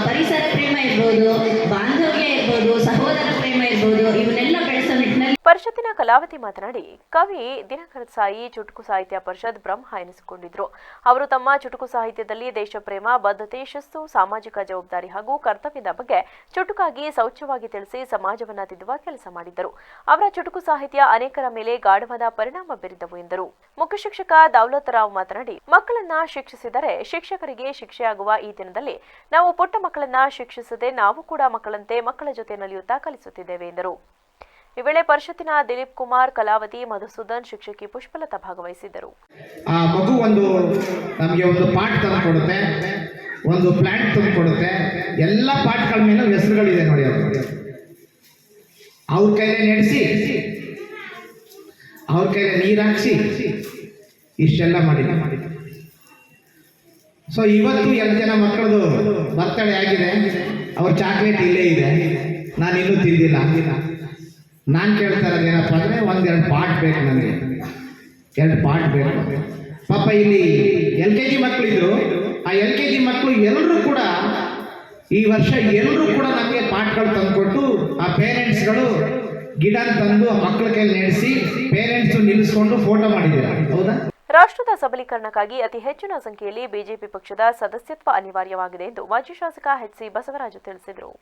ಪರಿಸರ ಪ್ರೇಮ ಇರ್ಬೋದು, ಬಾಂಧವ್ಯ ಇರ್ಬೋದು, ಸಹೋದರ ಪ್ರೇಮ ಇರ್ಬೋದು, ಇವನ್ನೆಲ್ಲ ಬೆಳೆಸೋ ನಿಟ್ಟಿನಲ್ಲಿ ಪರಿಷತ್ತಿನ ಕಲಾವತಿ ಮಾತನಾಡಿ, ಕವಿ ದಿನಕರ ಸಾಯಿ ಚುಟುಕು ಸಾಹಿತ್ಯ ಪರಿಷತ್ ಬ್ರಹ್ಮ ಎನಿಸಿಕೊಂಡಿದ್ರು. ಅವರು ತಮ್ಮ ಚುಟುಕು ಸಾಹಿತ್ಯದಲ್ಲಿ ದೇಶ ಪ್ರೇಮ, ಬದ್ಧತೆ, ಶಿಸ್ತು, ಸಾಮಾಜಿಕ ಜವಾಬ್ದಾರಿ ಹಾಗೂ ಕರ್ತವ್ಯದ ಬಗ್ಗೆ ಚುಟುಕಾಗಿ ಸೌಚ್ಯವಾಗಿ ತಿಳಿಸಿ ಸಮಾಜವನ್ನ ತಿದ್ದುವ ಕೆಲಸ ಮಾಡಿದ್ದರು. ಅವರ ಚುಟುಕು ಸಾಹಿತ್ಯ ಅನೇಕರ ಮೇಲೆ ಗಾಢವಾದ ಪರಿಣಾಮ ಬೀರಿದವು ಎಂದರು. ಮುಖ್ಯ ಶಿಕ್ಷಕ ದೌಲತ್ ರಾವ್ ಮಾತನಾಡಿ, ಮಕ್ಕಳನ್ನ ಶಿಕ್ಷಿಸಿದರೆ ಶಿಕ್ಷಕರಿಗೆ ಶಿಕ್ಷೆಯಾಗುವ ಈ ದಿನದಲ್ಲಿ ನಾವು ಪುಟ್ಟ ಮಕ್ಕಳನ್ನ ಶಿಕ್ಷಿಸದೆ ನಾವು ಕೂಡ ಮಕ್ಕಳಂತೆ ಮಕ್ಕಳ ಜೊತೆ ನಲಿಯುತ್ತಾ ಕಲಿಸುತ್ತಿದ್ದೇವೆ ಎಂದರು. ಈ ವೇಳೆ ಪರಿಷತ್ತಿನ ದಿಲೀಪ್ ಕುಮಾರ್, ಕಲಾವತಿ, ಮಧುಸೂದನ್, ಶಿಕ್ಷಕಿ ಪುಷ್ಪಲತಾ ಭಾಗವಹಿಸಿದ್ದರು. ಆ ಮಗು ನಮಗೆ ಒಂದು ಪಾಠ ತಂದು ಕೊಡುತ್ತೆ, ಒಂದು ಪ್ಲಾಂಟ್ ತಂದು ಕೊಡುತ್ತೆ. ಎಲ್ಲ ಪಾಠಗಳ ಮೇಲೆ ಹೆಸರುಗಳಿದೆ ನೋಡಿ. ಅವ್ರ ಕೈಲೇ ನಡೆಸಿ, ಅವ್ರ ಕೈಲೇ ನೀರು ಹಾಕ್ಸಿ ಇಷ್ಟೆಲ್ಲ ಮಾಡಿದ. ಸೊ ಇವತ್ತು 2 ಜನ ಮಕ್ಕಳದು ಬರ್ತಡೇ ಆಗಿದೆ, ಅವ್ರ ಚಾಕ್ಲೇಟ್ ಇಲ್ಲೇ ಇದೆ, ನಾನು ಇನ್ನೂ ತಿಂದಿಲ್ಲ. ನಾನು ಕೇಳ್ತಾ ಇರೋದು ಏನಪ್ಪ ಅಂದರೆ 1-2 ಪಾಠ ಬೇಕು ನನಗೆ, 2 ಪಾಠ ಬೇಕು. ಪಾಪ ಇಲ್ಲಿ LKG ಮಕ್ಕಳಿದ್ರು, ಆ LKG ಮಕ್ಕಳು ಎಲ್ಲರೂ ಕೂಡ ಈ ವರ್ಷ ಎಲ್ಲರೂ ಕೂಡ ನಮಗೆ ಪಾಠಗಳು ತಂದುಕೊಟ್ಟು, ಆ ಪೇರೆಂಟ್ಸ್ಗಳು ಗಿಡ ತಂದು ಆ ಮಕ್ಕಳ ಕೈಲಿ ನಡೆಸಿ ಪೇರೆಂಟ್ಸು ನಿಲ್ಲಿಸ್ಕೊಂಡು ಫೋಟೋ ಮಾಡಿದ್ದಾರೆ. ಹೌದಾ? ರಾಷ್ಟ್ರದ ಸಬಲೀಕರಣಕ್ಕಾಗಿ ಅತಿ ಹೆಚ್ಚಿನ ಸಂಖ್ಯೆಯಲ್ಲಿ ಬಿಜೆಪಿ ಪಕ್ಷದ ಸದಸ್ಯತ್ವ ಅನಿವಾರ್ಯವಾಗಿದೆ ಎಂದು ಮಾಜಿ ಶಾಸಕ HC ಬಸವರಾಜು ತಿಳಿಸಿದರು.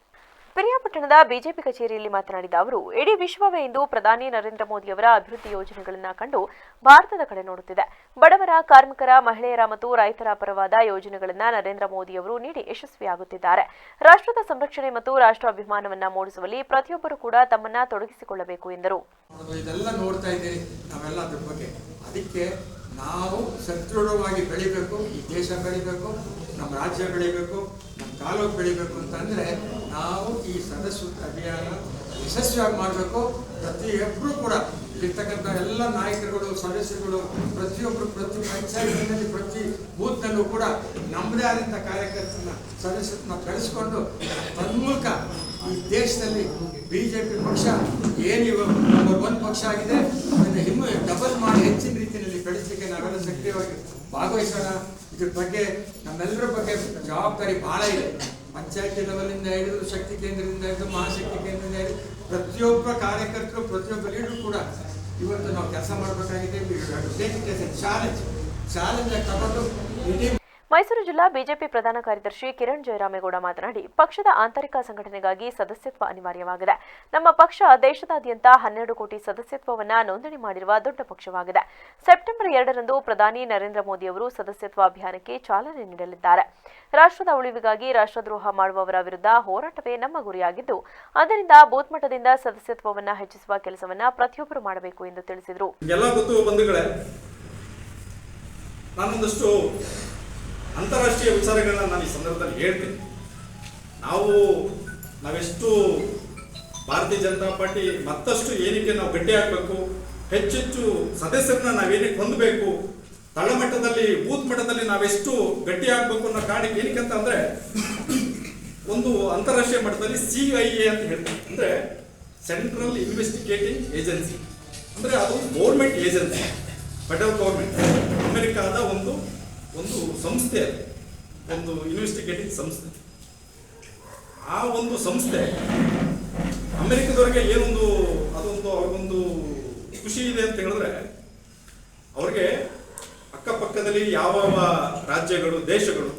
ಪಿರಿಯಾಪಟ್ಟಣದ ಬಿಜೆಪಿ ಕಚೇರಿಯಲ್ಲಿ ಮಾತನಾಡಿದ ಅವರು, ಇಡೀ ವಿಶ್ವವೇ ಇಂದು ಪ್ರಧಾನಿ ನರೇಂದ್ರ ಮೋದಿಯವರ ಅಭಿವೃದ್ಧಿ ಯೋಜನೆಗಳನ್ನು ಕಂಡು ಭಾರತದ ಕಡೆ ನೋಡುತ್ತಿದೆ. ಬಡವರ, ಕಾರ್ಮಿಕರ, ಮಹಿಳೆಯರ ಮತ್ತು ರೈತರ ಪರವಾದ ಯೋಜನೆಗಳನ್ನು ನರೇಂದ್ರ ಮೋದಿಯವರು ನೀಡಿ ಯಶಸ್ವಿಯಾಗುತ್ತಿದ್ದಾರೆ. ರಾಷ್ಟ್ರದ ಸಂರಕ್ಷಣೆ ಮತ್ತು ರಾಷ್ಟ್ರಾಭಿಮಾನವನ್ನ ಮೂಡಿಸುವಲ್ಲಿ ಪ್ರತಿಯೊಬ್ಬರು ಕೂಡ ತಮ್ಮನ್ನ ತೊಡಗಿಸಿಕೊಳ್ಳಬೇಕು ಎಂದರು. ಇದೆಲ್ಲ ನೋಡ್ತಾ ಇದ್ದೀರಿ ನಾವೆಲ್ಲ ಅದ್ರ ಬಗ್ಗೆ. ಅದಕ್ಕೆ ನಾವು ಸದೃಢವಾಗಿ ಬೆಳಿಬೇಕು, ಈ ದೇಶ ಬೆಳಿಬೇಕು, ನಮ್ಮ ರಾಜ್ಯ ಬೆಳಿಬೇಕು, ನಮ್ಮ ತಾಲೂಕು ಬೆಳಿಬೇಕು ಅಂತಂದರೆ ನಾವು ಈ ಸದಸ್ಯತ್ವ ಅಭಿಯಾನ ಯಶಸ್ವಿಯಾಗಿ ಮಾಡಬೇಕು. ಪ್ರತಿಯೊಬ್ಬರು ಕೂಡ ಇರ್ತಕ್ಕಂಥ ಎಲ್ಲ ನಾಯಕರುಗಳು, ಸದಸ್ಯರುಗಳು, ಪ್ರತಿಯೊಬ್ಬರು ಪ್ರತಿ ಪಂಚಾಯತ್ನಲ್ಲಿ, ಪ್ರತಿ ಬೂತ್ನಲ್ಲೂ ಕೂಡ ನಮ್ಮದೇ ಆದಂಥ ಕಾರ್ಯಕರ್ತನ ಸದಸ್ಯತ್ವನ ಬೆಳೆಸ್ಕೊಂಡು ತನ್ಮೂಲಕ ಈ ದೇಶದಲ್ಲಿ ಬಿಜೆಪಿ ಪಕ್ಷ ಏನು ನಂಬರ್ 1 ಪಕ್ಷ ಆಗಿದೆ, ಅದನ್ನು ಇನ್ನೂ ಡಬಲ್ ಮಾಡಿ ಹೆಚ್ಚಿನ ರೀತಿಯಲ್ಲಿ ಬೆಳೆಸಲಿಕ್ಕೆ ನಾವೆಲ್ಲ ಸಕ್ರಿಯವಾಗಿ ಭಾಗವಹಿಸೋಣ. ಇದ್ರ ಬಗ್ಗೆ ನಮ್ಮೆಲ್ಲರ ಬಗ್ಗೆ ಜವಾಬ್ದಾರಿ ಬಹಳ ಇದೆ. ಪಂಚಾಯತಿ ಲೆವೆಲಿಂದ ಹಿಡಿದು ಶಕ್ತಿ ಕೇಂದ್ರದಿಂದ ಹಿಡಿದು ಮಹಾಶಕ್ತಿ ಕೇಂದ್ರದಿಂದ ಹಿಡಿದು ಪ್ರತಿಯೊಬ್ಬ ಕಾರ್ಯಕರ್ತರು, ಪ್ರತಿಯೊಬ್ಬ ಲೀಡರು ಕೂಡ ಇವತ್ತು ನಾವು ಕೆಲಸ ಮಾಡಬೇಕಾಗಿದೆ. ಚಾಲೆಂಜ್ ಆಗಿ ತಗೊಂಡು ಇಡೀ ಮೈಸೂರು ಜಿಲ್ಲಾ ಬಿಜೆಪಿ ಪ್ರಧಾನ ಕಾರ್ಯದರ್ಶಿ ಕಿರಣ್ ಜಯರಾಮೇಗೌಡ ಮಾತನಾಡಿ, ಪಕ್ಷದ ಆಂತರಿಕ ಸಂಘಟನೆಗಾಗಿ ಸದಸ್ಯತ್ವ ಅನಿವಾರ್ಯವಾಗಿದೆ. ನಮ್ಮ ಪಕ್ಷ ದೇಶದಾದ್ಯಂತ 12 ಕೋಟಿ ಸದಸ್ಯತ್ವವನ್ನು ನೋಂದಣಿ ಮಾಡಿರುವ ದೊಡ್ಡ ಪಕ್ಷವಾಗಿದೆ. ಸೆಪ್ಟೆಂಬರ್ 2ರಂದು ಪ್ರಧಾನಿ ನರೇಂದ್ರ ಮೋದಿ ಅವರು ಸದಸ್ಯತ್ವ ಅಭಿಯಾನಕ್ಕೆ ಚಾಲನೆ ನೀಡಲಿದ್ದಾರೆ. ರಾಷ್ಟ್ರದ ಉಳಿವಿಗಾಗಿ ರಾಷ್ಟ್ರದ್ರೋಹ ಮಾಡುವವರ ವಿರುದ್ಧ ಹೋರಾಟವೇ ನಮ್ಮ ಗುರಿಯಾಗಿದ್ದು, ಆದ್ದರಿಂದ ಬೂತ್ ಮಟ್ಟದಿಂದ ಸದಸ್ಯತ್ವವನ್ನು ಹೆಚ್ಚಿಸುವ ಕೆಲಸವನ್ನ ಪ್ರತಿಯೊಬ್ಬರು ಮಾಡಬೇಕು ಎಂದು ತಿಳಿಸಿದರು. ಅಂತಾರಾಷ್ಟ್ರೀಯ ವಿಚಾರಗಳನ್ನ ನಾನು ಈ ಸಂದರ್ಭದಲ್ಲಿ ಹೇಳ್ತೀನಿ. ನಾವೆಷ್ಟು ಭಾರತೀಯ ಜನತಾ ಪಾರ್ಟಿ ಮತ್ತಷ್ಟು ಏನಕ್ಕೆ ನಾವು ಗಟ್ಟಿ ಹಾಕಬೇಕು, ಹೆಚ್ಚೆಚ್ಚು ಸದಸ್ಯರನ್ನ ನಾವೇನಕ್ಕೆ ಹೊಂದಬೇಕು, ತಳಮಟ್ಟದಲ್ಲಿ ಬೂತ್ ಮಟ್ಟದಲ್ಲಿ ನಾವೆಷ್ಟು ಗಟ್ಟಿ ಹಾಕಬೇಕು ಅನ್ನೋ ಕಾರಣಕ್ಕೆ ಏನಕ್ಕೆ ಅಂತ ಅಂದರೆ, ಒಂದು ಅಂತಾರಾಷ್ಟ್ರೀಯ ಮಟ್ಟದಲ್ಲಿ CIA ಅಂತ ಹೇಳ್ತೀವಿ, ಅಂದರೆ ಸೆಂಟ್ರಲ್ ಇನ್ವೆಸ್ಟಿಗೇಟಿಂಗ್ ಏಜೆನ್ಸಿ, ಅಂದರೆ ಅದು ಗೌರ್ಮೆಂಟ್ ಏಜೆನ್ಸಿ, ಫೆಡರಲ್ ಗೌರ್ಮೆಂಟ್, ಅಮೆರಿಕಾದ ಒಂದು ಸಂಸ್ಥೆ, ಒಂದು ಇನ್ವೆಸ್ಟಿಗೇಟಿಂಗ್ ಸಂಸ್ಥೆ. ಆ ಒಂದು ಸಂಸ್ಥೆ ಅಮೆರಿಕದವರಿಗೆ ಅವ್ರಿಗೊಂದು ಖುಷಿ ಇದೆ ಅಂತ ಹೇಳಿದ್ರೆ, ಅವ್ರಿಗೆ ಅಕ್ಕಪಕ್ಕದಲ್ಲಿ ಯಾವ ರಾಜ್ಯಗಳು, ದೇಶಗಳು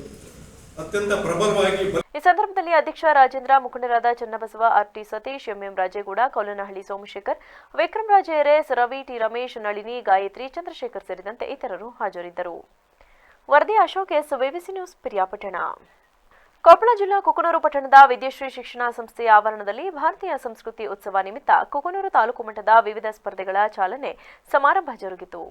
ಅತ್ಯಂತ ಪ್ರಬಲವಾಗಿ. ಈ ಸಂದರ್ಭದಲ್ಲಿ ಅಧ್ಯಕ್ಷ ರಾಜೇಂದ್ರ, ಮುಖಂಡರಾದ ಚನ್ನಬಸವ, RT ಸತೀಶ್, MM ರಾಜೇಗೌಡ, ಕೌಲನಹಳ್ಳಿ ಸೋಮಶೇಖರ್, ವಿಕ್ರಮ್ ರಾಜೇರೆಸ್, ರವಿ, ಟಿ ರಮೇಶ್, ನಳಿನಿ, ಗಾಯತ್ರಿ, ಚಂದ್ರಶೇಖರ್ ಸೇರಿದಂತೆ ಇತರರು ಹಾಜರಿದ್ದರು. ವರದಿ Ashok S, VVC news, Piriyapatna. Koppala ಜಿಲ್ಲಾ ಕುಕನೂರು ಪಟ್ಟಣದ ವಿದ್ಯಾಶ್ರೀ ಶಿಕ್ಷಣ ಸಂಸ್ಥೆಯ ಆವರಣದಲ್ಲಿ ಭಾರತೀಯ ಸಂಸ್ಕೃತಿ ಉತ್ಸವ ನಿಮಿತ್ತ ಕುಕನೂರು ತಾಲೂಕು ಮಟ್ಟದ ವಿವಿಧ ಸ್ಪರ್ಧೆಗಳ ಚಾಲನೆ ಸಮಾರಂಭ ಜರುಗಿತು.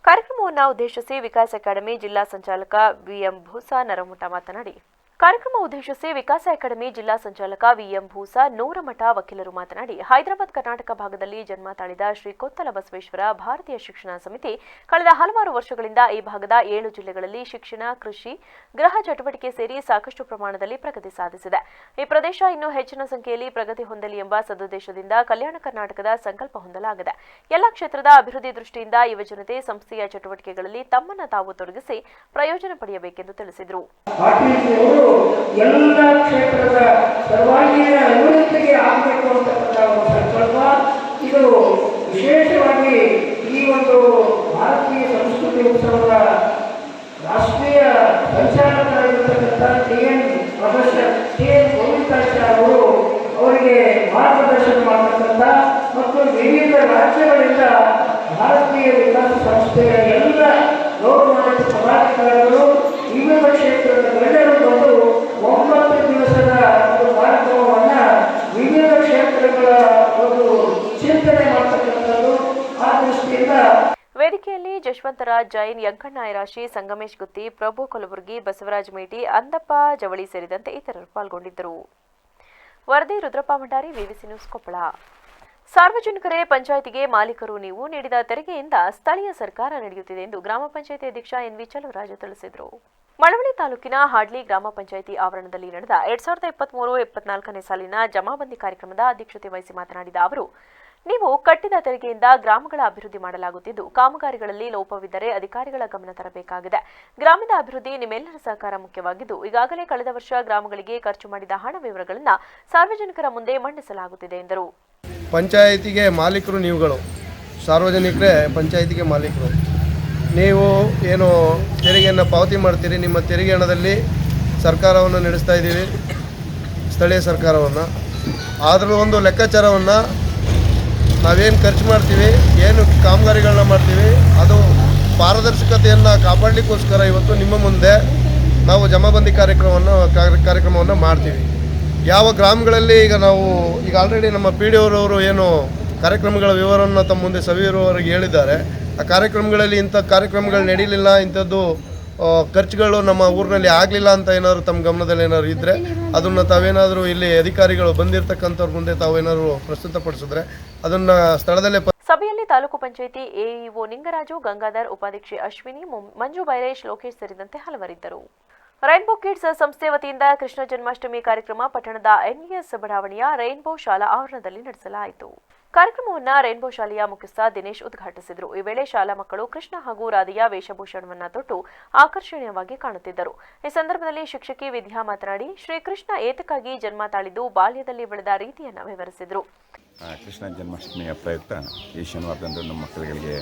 ಕಾರ್ಯಕ್ರಮವನ್ನು ಉದ್ದೇಶಿಸಿ ವಿಕಾಸ್ ಅಕಾಡೆಮಿ ಜಿಲ್ಲಾ ಸಂಚಾಲಕ ವಿಎಂ ಭೂಸಾ ನರಮಠ ಮಾತನಾಡಿ ಕಾರ್ಯಕ್ರಮ ಉದ್ದೇಶಿಸಿ ವಿಕಾಸ ಅಕಾಡೆಮಿ ಜಿಲ್ಲಾ ಸಂಚಾಲಕ ವಿಎಂ ಭೂಸಾ ನೂರಮಠ ವಕೀಲರು ಮಾತನಾಡಿ ಹೈದರಾಬಾದ್ ಕರ್ನಾಟಕ ಭಾಗದಲ್ಲಿ ಜನ್ಮ ತಾಳಿದ ಶ್ರೀ ಕೊತ್ತಲ ಬಸವೇಶ್ವರ ಭಾರತೀಯ ಶಿಕ್ಷಣ ಸಮಿತಿ ಕಳೆದ ಹಲವಾರು ವರ್ಷಗಳಿಂದ ಈ ಭಾಗದ 7 ಜಿಲ್ಲೆಗಳಲ್ಲಿ ಶಿಕ್ಷಣ, ಕೃಷಿ, ಗೃಹ ಚಟುವಟಿಕೆ ಸೇರಿ ಸಾಕಷ್ಟು ಪ್ರಮಾಣದಲ್ಲಿ ಪ್ರಗತಿ ಸಾಧಿಸಿದೆ. ಈ ಪ್ರದೇಶ ಇನ್ನೂ ಹೆಚ್ಚಿನ ಸಂಖ್ಯೆಯಲ್ಲಿ ಪ್ರಗತಿ ಹೊಂದಲಿ ಎಂಬ ಸದುದ್ದೇಶದಿಂದ ಕಲ್ಯಾಣ ಕರ್ನಾಟಕದ ಸಂಕಲ್ಪ ಹೊಂದಲಾಗಿದೆ. ಎಲ್ಲ ಕ್ಷೇತ್ರದ ಅಭಿವೃದ್ಧಿ ದೃಷ್ಟಿಯಿಂದ ಯುವಜನತೆ ಸಂಸ್ಥೆಯ ಚಟುವಟಿಕೆಗಳಲ್ಲಿ ತಮ್ಮನ್ನು ತಾವು ತೊಡಗಿಸಿ ಪ್ರಯೋಜನ ಪಡೆಯಬೇಕೆಂದು ತಿಳಿಸಿದರು. ಎಲ್ಲ ಕ್ಷೇತ್ರದ ಸರ್ವಾಂಗೀಣ ಅಭಿವೃದ್ಧಿಗೆ ಆಗಬೇಕು ಅಂತಕ್ಕಂಥ ಒಂದು ಸಂಕಲ್ಪ. ಇದು ವಿಶೇಷವಾಗಿ ಈ ಒಂದು ಭಾರತೀಯ ಸಂಸ್ಕೃತಿ ಉತ್ಸವದ ರಾಷ್ಟ್ರೀಯ ಸಂಚಾಲಕರಾಗಿರ್ತಕ್ಕಂಥ ಟಿ.ಎನ್. ಗೋವಿಂದಾಚಾರ್ಯ ಅವರು ಅವರಿಗೆ ಮಾರ್ಗದರ್ಶನ ಮಾಡತಕ್ಕಂಥ ಮತ್ತು ವಿವಿಧ ರಾಜ್ಯಗಳಿಂದ ಭಾರತೀಯ ವಿಕಾಸ ಸಂಸ್ಥೆಯ ಎಲ್ಲ ಗೌರವಾನ್ವಿತ ಪದಾಧಿಕಾರಿಗಳು ವಿವಿಧ ಕ್ಷೇತ್ರದ ಗಣ್ಯರು ಬಂದು 9 ದಿವಸದ ಒಂದು ಕಾರ್ಯಕ್ರಮವನ್ನು ವಿವಿಧ ಕ್ಷೇತ್ರಗಳ ಒಂದು ಚಿಂತನೆ ಮಾಡತಕ್ಕಂಥದ್ದು. ಆ ದೃಷ್ಟಿಯಿಂದ ವೇದಿಕೆಯಲ್ಲಿ ಜಶವಂತರಾಜ್ ಜೈನ್, ಯಂಕಣ್ಣ ಐರಾಶಿ, ಸಂಗಮೇಶ್ ಗುತ್ತಿ, ಪ್ರಭು ಕಲಬುರ್ಗಿ, ಬಸವರಾಜ್ ಮೇಟಿ, ಅಂದಪ್ಪ ಜವಳಿ ಸೇರಿದಂತೆ ಇತರರು ಪಾಲ್ಗೊಂಡಿದ್ದರು. ವರದಿ ರುದ್ರಪ್ಪ ಭಂಡಾರಿ, ವಿವಿಸಿ ನ್ಯೂಸ್, ಕೊಪ್ಪಳ. ಸಾರ್ವಜನಿಕರೇ ಪಂಚಾಯಿತಿಗೆ ಮಾಲೀಕರು. ನೀವು ನೀಡಿದ ತೆರಿಗೆಯಿಂದ ಸ್ಥಳೀಯ ಸರ್ಕಾರ ನಡೆಯುತ್ತಿದೆ ಎಂದು ಗ್ರಾಮ ಪಂಚಾಯಿತಿ ಅಧ್ಯಕ್ಷ ಎನ್ವಿ ಚಲುವರಾಜ ತಿಳಿಸಿದರು. ಮಳವಳ್ಳಿ ತಾಲೂಕಿನ ಹಾಡ್ಲಿ ಗ್ರಾಮ ಪಂಚಾಯಿತಿ ಆವರಣದಲ್ಲಿ ನಡೆದ 2023-24ನೇ ಸಾಲಿನ ಜಮಾಬಂದಿ ಕಾರ್ಯಕ್ರಮದ ಅಧ್ಯಕ್ಷತೆ ವಹಿಸಿ ಮಾತನಾಡಿದ ಅವರು, ನೀವು ಕಟ್ಟಿದ ತೆರಿಗೆಯಿಂದ ಗ್ರಾಮಗಳ ಅಭಿವೃದ್ಧಿ ಮಾಡಲಾಗುತ್ತಿದ್ದು, ಕಾಮಗಾರಿಗಳಲ್ಲಿ ಲೋಪವಿದ್ದರೆ ಅಧಿಕಾರಿಗಳ ಗಮನ ತರಬೇಕಾಗಿದೆ. ಗ್ರಾಮದ ಅಭಿವೃದ್ಧಿ ನಿಮ್ಮೆಲ್ಲರ ಸಹಕಾರ ಮುಖ್ಯವಾಗಿದ್ದು, ಈಗಾಗಲೇ ಕಳೆದ ವರ್ಷ ಗ್ರಾಮಗಳಿಗೆ ಖರ್ಚು ಮಾಡಿದ ಹಣ ವಿವರಗಳನ್ನು ಸಾರ್ವಜನಿಕರ ಮುಂದೆ ಮಂಡಿಸಲಾಗುತ್ತಿದೆ ಎಂದರು. ಪಂಚಾಯಿತಿಗೆ ಮಾಲೀಕರು ನೀವುಗಳು, ಸಾರ್ವಜನಿಕರೇ ಪಂಚಾಯಿತಿಗೆ ಮಾಲೀಕರು. ನೀವು ಏನು ತೆರಿಗೆಯನ್ನು ಪಾವತಿ ಮಾಡ್ತೀರಿ, ನಿಮ್ಮ ತೆರಿಗೆ ಹಣದಲ್ಲಿ ಸರ್ಕಾರವನ್ನು ನಡೆಸ್ತಾ ಇದ್ದೀವಿ, ಸ್ಥಳೀಯ ಸರ್ಕಾರವನ್ನು. ಅದರ ಒಂದು ಲೆಕ್ಕಾಚಾರವನ್ನು ನಾವೇನು ಖರ್ಚು ಮಾಡ್ತೀವಿ, ಏನು ಕಾಮಗಾರಿಗಳನ್ನ ಮಾಡ್ತೀವಿ, ಅದು ಪಾರದರ್ಶಕತೆಯನ್ನು ಕಾಪಾಡಲಿಕ್ಕೋಸ್ಕರ ಇವತ್ತು ನಿಮ್ಮ ಮುಂದೆ ನಾವು ಜಮಾಬಂದಿ ಕಾರ್ಯಕ್ರಮವನ್ನು ಮಾಡ್ತೀವಿ. ಯಾವ ಗ್ರಾಮಗಳಲ್ಲಿ ಈಗ ಆಲ್ರೆಡಿ ನಮ್ಮ PDO ಅವರು ಏನು ಕಾರ್ಯಕ್ರಮಗಳ ವಿವರವನ್ನು ತಮ್ಮ ಮುಂದೆ ಸವಿವರವರೆಗೆ ಹೇಳಿದ್ದಾರೆ. ಆ ಕಾರ್ಯಕ್ರಮಗಳಲ್ಲಿ ಇಂಥ ಕಾರ್ಯಕ್ರಮಗಳು ನಡೀಲಿಲ್ಲ, ಇಂಥದ್ದು ಖರ್ಚುಗಳು ನಮ್ಮ ಊರಿನಲ್ಲಿ ಆಗಲಿಲ್ಲ ಅಂತ ಏನಾದರೂ ತಮ್ಮ ಗಮನದಲ್ಲಿ ಏನಾದ್ರು ಇದ್ದರೆ ಅದನ್ನು ತಾವೇನಾದರೂ ಇಲ್ಲಿ ಅಧಿಕಾರಿಗಳು ಬಂದಿರತಕ್ಕಂಥವ್ರ ಮುಂದೆ ತಾವೇನಾದರೂ ಪ್ರಸ್ತುತಪಡಿಸಿದ್ರೆ ಅದನ್ನು ಸ್ಥಳದಲ್ಲೇ. ಸಭೆಯಲ್ಲಿ ತಾಲೂಕು ಪಂಚಾಯಿತಿ ಎಇಒ ನಿಂಗರಾಜು, ಗಂಗಾಧರ್, ಉಪಾಧ್ಯಕ್ಷೆ ಅಶ್ವಿನಿ, ಮಂಜು ಬೈರೇಶ್, ಲೋಕೇಶ್ ಸೇರಿದಂತೆ ಹಲವರಿದ್ದರು. ರೈನ್ಬೋ ಕಿಡ್ಸ್ ಸಂಸ್ಥೆ ವತಿಯಿಂದ ಕೃಷ್ಣ ಜನ್ಮಾಷ್ಟಮಿ ಕಾರ್ಯಕ್ರಮ ಪಟ್ಟಣದ NES ಬಡಾವಣೆಯ ರೈನ್ಬೋ ಶಾಲಾ ಆವರಣದಲ್ಲಿ ನಡೆಸಲಾಯಿತು. ಕಾರ್ಯಕ್ರಮವನ್ನು ರೈನ್ಬೋ ಶಾಲೆಯ ಮುಖ್ಯಸ್ಥ ದಿನೇಶ್ ಉದ್ಘಾಟಿಸಿದರು. ಈ ವೇಳೆ ಶಾಲಾ ಮಕ್ಕಳು ಕೃಷ್ಣ ಹಾಗೂ ರಾಧೆಯ ವೇಷಭೂಷಣವನ್ನು ತೊಟ್ಟು ಆಕರ್ಷಣೀಯವಾಗಿ ಕಾಣುತ್ತಿದ್ದರು. ಈ ಸಂದರ್ಭದಲ್ಲಿ ಶಿಕ್ಷಕಿ ವಿದ್ಯಾ ಮಾತನಾಡಿ, ಶ್ರೀಕೃಷ್ಣ ಏತಕ್ಕಾಗಿ ಜನ್ಮ ತಾಳಿದ್ದು ಬಾಲ್ಯದಲ್ಲಿ ಬೆಳೆದ ರೀತಿಯನ್ನು ವಿವರಿಸಿದರು. ಕೃಷ್ಣ ಜನ್ಮಾಷ್ಟಮಿಯ ಪ್ರಯುಕ್ತ ಈ ಶನಿವಾರದಂದು ನಮ್ಮ ಮಕ್ಕಳುಗಳಿಗೆ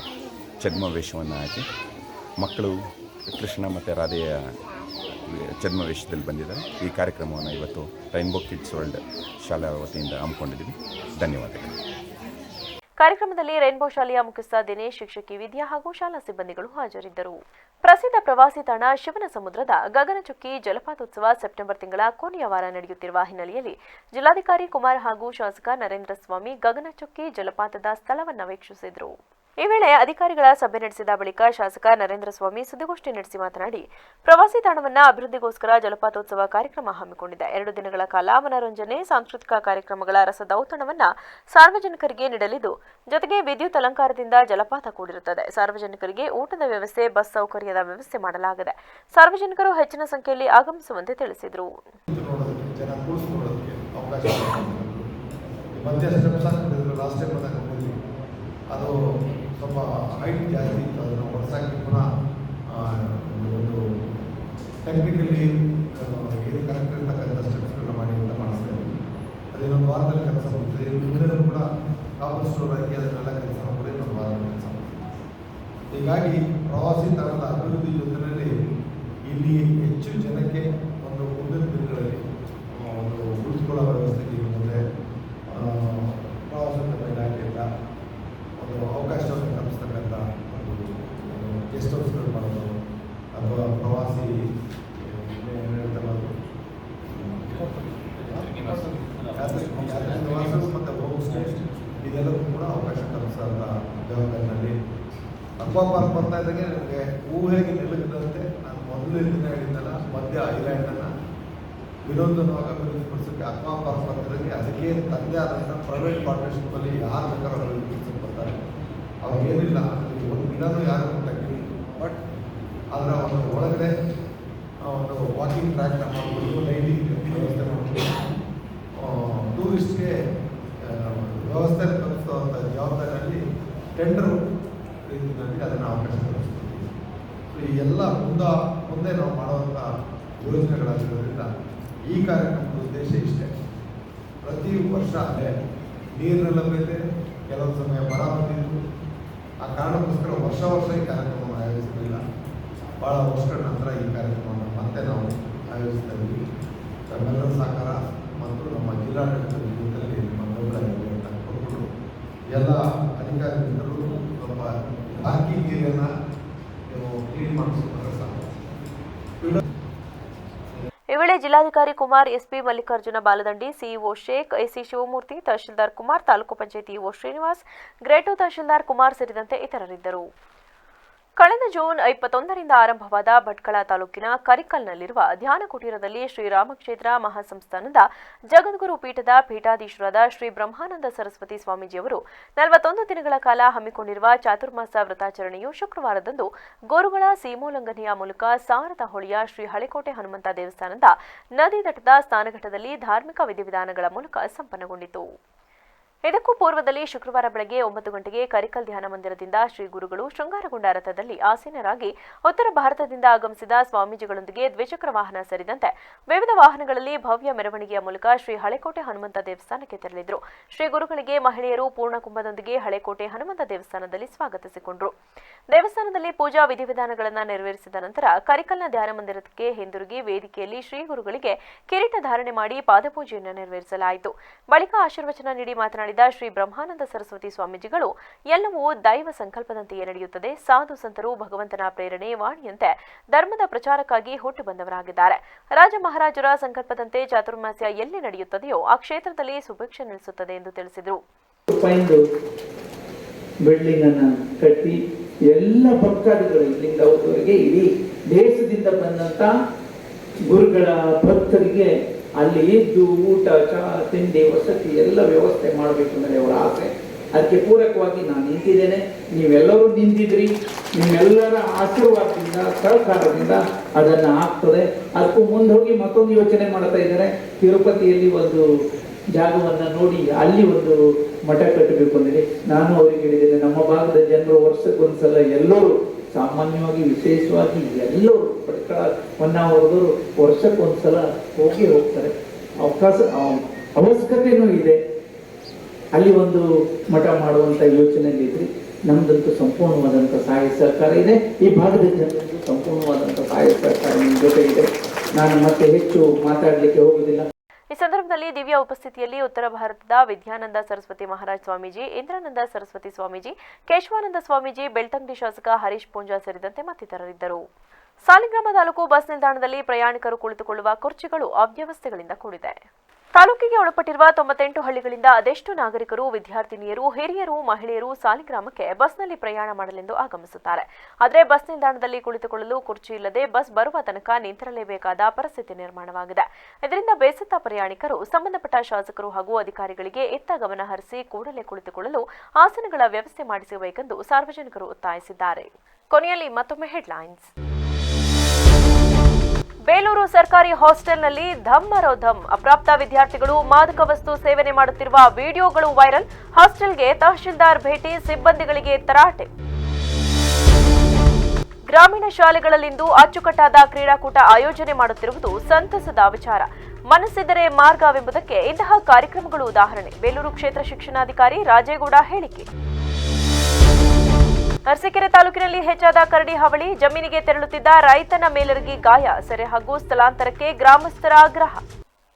ಛದ್ಮವೇಷವನ್ನು ಹಾಕಿ ಮಕ್ಕಳು ಕೃಷ್ಣ ಮತ್ತು ರಾಧೆಯ ಛದ್ಮವೇಷದಲ್ಲಿ ಬಂದಿದ್ದಾರೆ. ಈ ಕಾರ್ಯಕ್ರಮವನ್ನು ಇವತ್ತು ರೈನ್ಬೋ ಕಿಡ್ಸ್ ವರ್ಲ್ಡ್ ಶಾಲಾ ವತಿಯಿಂದ ಹಮ್ಮಿಕೊಂಡಿದ್ದೀವಿ. ಧನ್ಯವಾದಗಳು. ಕಾರ್ಯಕ್ರಮದಲ್ಲಿ ರೈನ್ಬೋ ಶಾಲೆಯ ಮುಖ್ಯಸ್ಥ ದಿನೇಶ್, ಶಿಕ್ಷಕಿ ವಿದ್ಯಾ ಹಾಗೂ ಶಾಲಾ ಸಿಬ್ಬಂದಿಗಳು ಹಾಜರಿದ್ದರು. ಪ್ರಸಿದ್ಧ ಪ್ರವಾಸಿ ತಾಣ ಶಿವನ ಸಮುದ್ರದ ಗಗನಚುಕ್ಕಿ ಜಲಪಾತೋತ್ಸವ ಸೆಪ್ಟೆಂಬರ್ ತಿಂಗಳ ಕೊನೆಯ ವಾರ ನಡೆಯುತ್ತಿರುವ ಹಿನ್ನೆಲೆಯಲ್ಲಿ ಜಿಲ್ಲಾಧಿಕಾರಿ ಕುಮಾರ್ ಹಾಗೂ ಶಾಸಕ ನರೇಂದ್ರ ಸ್ವಾಮಿ ಗಗನಚುಕ್ಕಿ ಜಲಪಾತದ ಸ್ಥಳವನ್ನು ವೀಕ್ಷಿಸಿದರು. ಈ ವೇಳೆ ಅಧಿಕಾರಿಗಳ ಸಭೆ ನಡೆಸಿದ ಬಳಿಕ ಶಾಸಕ ನರೇಂದ್ರ ಸ್ವಾಮಿ ಸುದ್ದಿಗೋಷ್ಠಿ ನಡೆಸಿ ಮಾತನಾಡಿ, ಪ್ರವಾಸಿ ತಾಣವನ್ನು ಅಭಿವೃದ್ಧಿಗೋಸ್ಕರ ಜಲಪಾತೋತ್ಸವ ಕಾರ್ಯಕ್ರಮ ಹಮ್ಮಿಕೊಂಡಿದೆ. 2 ದಿನಗಳ ಕಾಲ ಮನರಂಜನೆ, ಸಾಂಸ್ಕೃತಿಕ ಕಾರ್ಯಕ್ರಮಗಳ ರಸದೌತಣವನ್ನು ಸಾರ್ವಜನಿಕರಿಗೆ ನೀಡಲಿದ್ದು, ಜೊತೆಗೆ ವಿದ್ಯುತ್ ಅಲಂಕಾರದಿಂದ ಜಲಪಾತ ಕೂಡಿರುತ್ತದೆ. ಸಾರ್ವಜನಿಕರಿಗೆ ಊಟದ ವ್ಯವಸ್ಥೆ, ಬಸ್ ಸೌಕರ್ಯದ ವ್ಯವಸ್ಥೆ ಮಾಡಲಾಗಿದೆ. ಸಾರ್ವಜನಿಕರು ಹೆಚ್ಚಿನ ಸಂಖ್ಯೆಯಲ್ಲಿ ಆಗಮಿಸುವಂತೆ ತಿಳಿಸಿದರು. ಅದು ಸ್ವಲ್ಪ ಹೈಟ್ ಜಾಸ್ತಿ ಇತ್ತು. ಅದನ್ನು ಹೊರಸಾಗಿ ಪುನಃ ಒಂದು ಟೆಕ್ನಿಕಲಿ ಏನು ಕರೆಕ್ಟ್ ಇರ್ತಕ್ಕಂಥ ಸ್ಟೆಪ್ಸ್ಗಳನ್ನ ಮಾಡಿ ಅಂತ ಮಾಡಿಸ್ತಾ ಇದ್ದೀವಿ. ಅದೇನೊಂದು ವಾರದಲ್ಲಿ ಕೆಲಸ ಮಾಡ್ತೀವಿ. ಮುಂದೆ ಕೂಡ ಕಾಪರ್ ಸ್ಟೋರ್ ಆಗಿ ಅದನ್ನೆಲ್ಲ ಕೆಲಸ ಕೂಡ ಇನ್ನೊಂದು ವಾರದಲ್ಲಿ ಕೆಲಸ ಮಾಡ್ತೀವಿ. ಹೀಗಾಗಿ ಪ್ರವಾಸಿ ತಾಣದ ಅಭಿವೃದ್ಧಿ ಜೊತೆಯಲ್ಲಿ ಇಲ್ಲಿ ಹೆಚ್ಚು ಜನಕ್ಕೆ ಒಂದು ಮುಂದಿನ ದಿನಗಳಲ್ಲಿ ಒಂದು ಉಳಿದುಕೊಳ್ಳೋ ವ್ಯವಸ್ಥೆಗೆ ಮುಂದೆ ಪ್ರವಾಸೋದ್ಯಮ ಇಲಾಖೆಯಿಂದ ಒಂದು ಅವಕಾಶವನ್ನು ಕಲ್ಪಿಸ್ತಕ್ಕಂಥ ಒಂದು ಗೆಸ್ಟ್ ಹೌಸ್ಗಳು ಮಾಡೋದು ಅಥವಾ ಪ್ರವಾಸಿ ನಿವಾಸಗಳು ಮತ್ತು ಹೋಮ್ ಸ್ಟೇ ಇದೆಲ್ಲವೂ ಕೂಡ ಅವಕಾಶ ಕಲ್ಪಿಸೋಂಥ ಜವಾಬ್ದಾರಿನಲ್ಲಿ ಅಕ್ವಾ ಪಾರ್ಕ್ ಬರ್ತಾ ಇದ್ದಂಗೆ ನನಗೆ ಊಹೆಗೆ ನಿಲ್ಲದಂತೆ ನಾನು ಮೊದಲನೇ ದಿನ ಹೇಳಿದ್ದಲ್ಲ, ಮಧ್ಯ ಐಲ್ಯಾಂಡನ್ನು ವಿನೋದನವಾಗ ಅಭಿವೃದ್ಧಿಪಡಿಸೋಕ್ಕೆ ಅಕ್ವಾ ಪಾರ್ಕ್ ಬರ್ತಿದ್ದಂಗೆ ಅದಕ್ಕೆ ತಂದೆ ಆದಂಥ ಪ್ರೈವೇಟ್ ಪಾರ್ಟ್ನರ್ಶಿಪ್ಪಲ್ಲಿ ಯಾರು ಬೇಕಾದ್ರೂ ಅಭಿವೃದ್ಧಿಪಡಿಸೋಕೆ ಬರ್ತಾರೆ. ಅವ್ರಿಗೇನಿಲ್ಲ, ಒಂದು ದಿನವೂ ಯಾರು ಕೊಟ್ಟಾಗಿ, ಬಟ್ ಅದರ ಒಂದು ಒಳಗಡೆ ಒಂದು ವಾಕಿಂಗ್ ಟ್ರ್ಯಾಕ್ನ ಮಾಡಿಕೊಂಡು ಲೈಟಿಂಗ್ ವ್ಯವಸ್ಥೆ ಮಾಡಿಕೊಂಡು ಟೂರಿಸ್ಟ್ಗೆ ವ್ಯವಸ್ಥೆ ಕಲಿಸುವಂಥ ಜವಾಬ್ದಾರಿಯಲ್ಲಿ ಟೆಂಡರ್ ಇದರಲ್ಲಿ ಅದನ್ನು ಅವಕಾಶ ಕಲಿಸ್ತೀವಿ. ಈ ಎಲ್ಲ ಮುಂದೆ ನಾವು ಮಾಡುವಂಥ ಯೋಜನೆಗಳಾಗಿರೋದ್ರಿಂದ ಈ ಕಾರ್ಯಕ್ರಮದ ಉದ್ದೇಶ ಇಷ್ಟೇ. ಪ್ರತಿ ವರ್ಷ ಅದೇ ನೀರಿನ ಲಭ್ಯತೆ, ಕೆಲವು ಸಮಯ ಬರ ಬಂದಿದ್ದು, ಆ ಕಾರಣಕ್ಕೋಸ್ಕರ ವರ್ಷ ಈ ಕಾರ್ಯಕ್ರಮವನ್ನು ಆಯೋಜಿಸಲಿಲ್ಲ. ಭಾಳ ವರ್ಷಗಳ ನಂತರ ಈ ಕಾರ್ಯಕ್ರಮವನ್ನು ಮತ್ತೆ ನಾವು ಆಯೋಜಿಸ್ತಾ ಇದ್ದೀವಿ. ತಮ್ಮೆಲ್ಲರ ಸಹಕಾರ ಮತ್ತು ನಮ್ಮ ಜಿಲ್ಲಾಡಳಿತದ ಜೊತೆಯಲ್ಲಿ ನಮ್ಮ ಬೆಂಬಲ ಕೊಟ್ಟು ಎಲ್ಲ ಅಧಿಕಾರಿಗಳು ಸ್ವಲ್ಪ ಬಾಕಿ ನೀರನ್ನು ಕ್ಲೀನ್ ಮಾಡಿಸೋದ್ರ ಸಾಕು. ಈ ವೇಳೆ ಜಿಲ್ಲಾಧಿಕಾರಿ Kumar, SP Mallikarjuna Baladandi, CEO Sheikh, AC Shivamurthy, tahsildar Kumar, taluk panchayat EO Srinivas, grade tahsildar Kumar ಸೇರಿದಂತೆ ಇತರರಿದ್ದರು. ಕಳೆದ ಜೂನ್ 21ರಿಂದ ಆರಂಭವಾದ ಭಟ್ಕಳ ತಾಲೂಕಿನ ಕರಿಕಲ್ನಲ್ಲಿರುವ ಧ್ಯಾನ ಕುಟೀರದಲ್ಲಿ ಶ್ರೀರಾಮಕ್ಷೇತ್ರ ಮಹಾಸಂಸ್ಥಾನದ ಜಗದ್ಗುರು ಪೀಠದ ಪೀಠಾಧೀಶರಾದ ಶ್ರೀ ಬ್ರಹ್ಮಾನಂದ ಸರಸ್ವತಿ ಸ್ವಾಮೀಜಿಯವರು 41 ದಿನಗಳ ಕಾಲ ಹಮ್ಮಿಕೊಂಡಿರುವ ಚಾತುರ್ಮಾಸ ವ್ರತಾಚರಣೆಯು ಶುಕ್ರವಾರದಂದು ಗುರುಗಳ ಸೀಮೋಲ್ಲಂಘನೆಯ ಮೂಲಕ ಸಾರದ ಹೊಳೆಯ ಶ್ರೀ ಹಳೆಕೋಟೆ ಹನುಮಂತ ದೇವಸ್ಥಾನದ ನದಿ ತಟದ ಸ್ನಾನಘಟ್ಟದಲ್ಲಿ ಧಾರ್ಮಿಕ ವಿಧಿವಿಧಾನಗಳ ಮೂಲಕ ಸಂಪನ್ನಗೊಂಡಿತು. ಇದಕ್ಕೂ ಪೂರ್ವದಲ್ಲಿ ಶುಕ್ರವಾರ ಬೆಳಗ್ಗೆ 9 ಗಂಟೆಗೆ ಕರಿಕಲ್ ಧ್ಯಾನ ಮಂದಿರದಿಂದ ಶ್ರೀ ಗುರುಗಳು ಶೃಂಗಾರಗೊಂಡ ರಥದಲ್ಲಿ ಆಸೀನರಾಗಿ ಉತ್ತರ ಭಾರತದಿಂದ ಆಗಮಿಸಿದ ಸ್ವಾಮೀಜಿಗಳೊಂದಿಗೆ ದ್ವಿಚಕ್ರ ವಾಹನ ಸೇರಿದಂತೆ ವಿವಿಧ ವಾಹನಗಳಲ್ಲಿ ಭವ್ಯ ಮೆರವಣಿಗೆಯ ಮೂಲಕ ಶ್ರೀ ಹಳೆಕೋಟೆ ಹನುಮಂತ ದೇವಸ್ಥಾನಕ್ಕೆ ತೆರಳಿದರು. ಶ್ರೀ ಗುರುಗಳಿಗೆ ಮಹಿಳೆಯರು ಪೂರ್ಣಕುಂಭದೊಂದಿಗೆ ಹಳೆಕೋಟೆ ಹನುಮಂತ ದೇವಸ್ಥಾನದಲ್ಲಿ ಸ್ವಾಗತಿಸಿಕೊಂಡರು. ದೇವಸ್ಥಾನದಲ್ಲಿ ಪೂಜಾ ವಿಧಿವಿಧಾನಗಳನ್ನು ನೆರವೇರಿಸಿದ ನಂತರ ಕರಿಕಲ್ನ ಧ್ಯಾನ ಮಂದಿರಕ್ಕೆ ಹಿಂದಿರುಗಿ ವೇದಿಕೆಯಲ್ಲಿ ಶ್ರೀ ಗುರುಗಳಿಗೆ ಕಿರೀಟ ಧಾರಣೆ ಮಾಡಿ ಪಾದಪೂಜೆಯನ್ನು ನೆರವೇರಿಸಲಾಯಿತು. ಬಳಿಕ ಆಶೀರ್ವಚನ ನೀಡಿ ಮಾತನಾಡಿದ ಶ್ರೀ ಬ್ರಹ್ಮಾನಂದ ಸರಸ್ವತಿ ಸ್ವಾಮೀಜಿಗಳು, ಎಲ್ಲವೂ ದೈವ ಸಂಕಲ್ಪದಂತೆಯೇ ನಡೆಯುತ್ತದೆ. ಸಾಧು ಸಂತರು ಭಗವಂತನ ಪ್ರೇರಣೆ ವಾಣಿಯಂತೆ ಧರ್ಮದ ಪ್ರಚಾರಕ್ಕಾಗಿ ಹುಟ್ಟು ಬಂದವರಾಗಿದ್ದಾರೆ. ರಾಜ ಮಹಾರಾಜರ ಸಂಕಲ್ಪದಂತೆ ಚಾತುರ್ಮಾಸ್ಯ ಎಲ್ಲಿ ನಡೆಯುತ್ತದೆಯೋ ಆ ಕ್ಷೇತ್ರದಲ್ಲಿ ಸುಭಿಕ್ಷೆ ನೆಲೆಸುತ್ತದೆ ಎಂದು ತಿಳಿಸಿದರು. ಬಿಲ್ಡಿಂಗ್ ಅನ್ನ ಕಟ್ಟಿ ಎಲ್ಲ ಭಕ್ತಾದಿಗಳು ಇಲ್ಲಿಂದ ಹೋದವರಿಗೆ, ಇಡೀ ದೇಶದಿಂದ ಬಂದಂತ ಗುರುಗಳ ಭಕ್ತರಿಗೆ ಅಲ್ಲಿ ಇದ್ದು ಊಟ, ಚಹಾ, ತಿಂಡಿ, ವಸತಿ ಎಲ್ಲ ವ್ಯವಸ್ಥೆ ಮಾಡಬೇಕು ಅಂದರೆ ಅವರ ಆಸೆ. ಅದಕ್ಕೆ ಪೂರಕವಾಗಿ ನಾನು ನಿಂತಿದ್ದೇನೆ. ನೀವೆಲ್ಲರೂ ನಿಂತಿದ್ರಿ. ನಿಮ್ಮೆಲ್ಲರ ಆಶೀರ್ವಾದದಿಂದ, ಸಹಕಾರದಿಂದ ಅದನ್ನು ಆಗ್ತದೆ. ಅದಕ್ಕೂ ಮುಂದೆ ಹೋಗಿ ಮತ್ತೊಂದು ಯೋಚನೆ ಮಾಡ್ತಾ ಇದ್ದಾರೆ. ತಿರುಪತಿಯಲ್ಲಿ ಒಂದು ಜಾಗವನ್ನು ನೋಡಿ ಅಲ್ಲಿ ಒಂದು ಮಠ ಕಟ್ಟಬೇಕು ಅಂದರೆ ನಾನು ಅವರಿಗೆ ಹೇಳಿದ್ದೇನೆ, ನಮ್ಮ ಭಾಗದ ಜನರು ವರ್ಷಕ್ಕೊಂದ್ಸಲ ಎಲ್ಲರೂ ಸಾಮಾನ್ಯವಾಗಿ ವಿಶೇಷವಾಗಿ ಎಲ್ಲರೂ ಭಟ್ಕಳ ಹೊನ್ನಾವರದವರು ವರ್ಷಕ್ಕೊಂದ್ಸಲ ಹೋಗ್ತಾರೆ. ಅವಶ್ಯಕತೆಯೂ ಇದೆ. ಅಲ್ಲಿ ಒಂದು ಮಠ ಮಾಡುವಂಥ ಯೋಚನೆಯಲ್ಲಿ ಇದ್ರಿ. ನಮ್ದಂತೂ ಸಂಪೂರ್ಣವಾದಂಥ ಸಹಾಯ ಸಹಕಾರ ಇದೆ. ಈ ಭಾಗದ ಜನರಿಗೂ ಸಂಪೂರ್ಣವಾದಂಥ ಸಹಾಯ ಸಹಕಾರ ನಿಮ್ಮ ಜೊತೆ ಇದೆ. ನಾನು ಮತ್ತೆ ಹೆಚ್ಚು ಮಾತಾಡಲಿಕ್ಕೆ ಹೋಗುವುದಿಲ್ಲ. ಈ ಸಂದರ್ಭದಲ್ಲಿ ದಿವ್ಯ ಉಪಸ್ಥಿತಿಯಲ್ಲಿ ಉತ್ತರ ಭಾರತದ ವಿದ್ಯಾನಂದ ಸರಸ್ವತಿ ಮಹಾರಾಜ್ ಸ್ವಾಮೀಜಿ, ಇಂದ್ರಾನಂದ ಸರಸ್ವತಿ ಸ್ವಾಮೀಜಿ, ಕೇಶವಾನಂದ ಸ್ವಾಮೀಜಿ, ಬೆಳ್ತಂಗಡಿ ಶಾಸಕ ಹರೀಶ್ ಪೂಂಜಾ ಸೇರಿದಂತೆ ಮತ್ತಿತರರಿದ್ದರು. ಸಾಲಿಗ್ರಾಮ ತಾಲೂಕು ಬಸ್ ನಿಲ್ದಾಣದಲ್ಲಿ ಪ್ರಯಾಣಿಕರು ಕುಳಿತುಕೊಳ್ಳುವ ಕುರ್ಚಿಗಳು ಅವ್ಯವಸ್ಥೆಗಳಿಂದ ಕೂಡಿದೆ. ತಾಲೂಕಿಗೆ ಒಳಪಟ್ಟಿರುವ 98 ಹಳ್ಳಿಗಳಿಂದ ಅದೆಷ್ಟು ನಾಗರಿಕರು, ವಿದ್ಯಾರ್ಥಿನಿಯರು, ಹಿರಿಯರು, ಮಹಿಳೆಯರು ಸಾಲಿಗ್ರಾಮಕ್ಕೆ ಬಸ್ನಲ್ಲಿ ಪ್ರಯಾಣ ಮಾಡಲೆಂದು ಆಗಮಿಸುತ್ತಾರೆ. ಆದರೆ ಬಸ್ ನಿಲ್ದಾಣದಲ್ಲಿ ಕುಳಿತುಕೊಳ್ಳಲು ಕುರ್ಚಿ ಇಲ್ಲದೆ ಬಸ್ ಬರುವ ತನಕ ನಿಂತಿರಲೇಬೇಕಾದ ಪರಿಸ್ಥಿತಿ ನಿರ್ಮಾಣವಾಗಿದೆ. ಇದರಿಂದ ಬೇಸತ್ತ ಪ್ರಯಾಣಿಕರು ಸಂಬಂಧಪಟ್ಟ ಶಾಸಕರು ಹಾಗೂ ಅಧಿಕಾರಿಗಳಿಗೆ ಇತ್ತ ಗಮನ ಹರಿಸಿ ಕೂಡಲೇ ಕುಳಿತುಕೊಳ್ಳಲು ಆಸನಗಳ ವ್ಯವಸ್ಥೆ ಮಾಡಿಸಬೇಕೆಂದು ಸಾರ್ವಜನಿಕರು ಒತ್ತಾಯಿಸಿದ್ದಾರೆ. ಕೊನೆಯಲ್ಲಿ ಮತ್ತೊಮ್ಮೆ ಹೆಡ್ಲೈನ್ಸ್. ಬೇಲೂರು ಸರ್ಕಾರಿ ಹಾಸ್ಟೆಲ್ನಲ್ಲಿ ಧಮ್ಮರೋ ಧಮ್, ಅಪ್ರಾಪ್ತ ವಿದ್ಯಾರ್ಥಿಗಳು ಮಾದಕ ವಸ್ತು ಸೇವನೆ ಮಾಡುತ್ತಿರುವ ವಿಡಿಯೋಗಳು ವೈರಲ್. ಹಾಸ್ಟೆಲ್ಗೆ ತಹಶೀಲ್ದಾರ್ ಭೇಟಿ, ಸಿಬ್ಬಂದಿಗಳಿಗೆ ತರಾಟೆ. ಗ್ರಾಮೀಣ ಶಾಲೆಗಳಲ್ಲಿಂದು ಅಚ್ಚುಕಟ್ಟಾದ ಕ್ರೀಡಾಕೂಟ ಆಯೋಜನೆ ಮಾಡುತ್ತಿರುವುದು ಸಂತಸದ ವಿಚಾರ. ಮನಸ್ಸಿದ್ದರೆ ಮಾರ್ಗವೆಂಬುದಕ್ಕೆ ಇಂತಹ ಕಾರ್ಯಕ್ರಮಗಳು ಉದಾಹರಣೆ. ಬೇಲೂರು ಕ್ಷೇತ್ರ ಶಿಕ್ಷಣಾಧಿಕಾರಿ ರಾಜೇಗೌಡ ಹೇಳಿಕೆ. ಅರಸೀಕೆರೆ ತಾಲೂಕಿನಲ್ಲಿ ಹೆಚ್ಚಾದ ಕರಡಿ ಹಾವಳಿ, ಜಮೀನಿಗೆ ತೆರಳುತ್ತಿದ್ದ ರೈತನ ಮೇಲೆರಗಿ ಗಾಯ, ಸೆರೆ ಹಾಗೂ ಸ್ಥಳಾಂತರಕ್ಕೆ ಗ್ರಾಮಸ್ಥರ ಆಗ್ರಹ.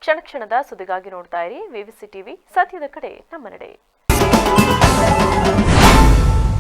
ಕ್ಷಣ ಕ್ಷಣದ ಸುದ್ದಿಗಾಗಿ ನೋಡ್ತಾ ಇರಿ ವಿವಿಸಿ ಟಿವಿ, ಸತ್ಯದ ಕಡೆ ನಮ್ಮ ನಡೆ.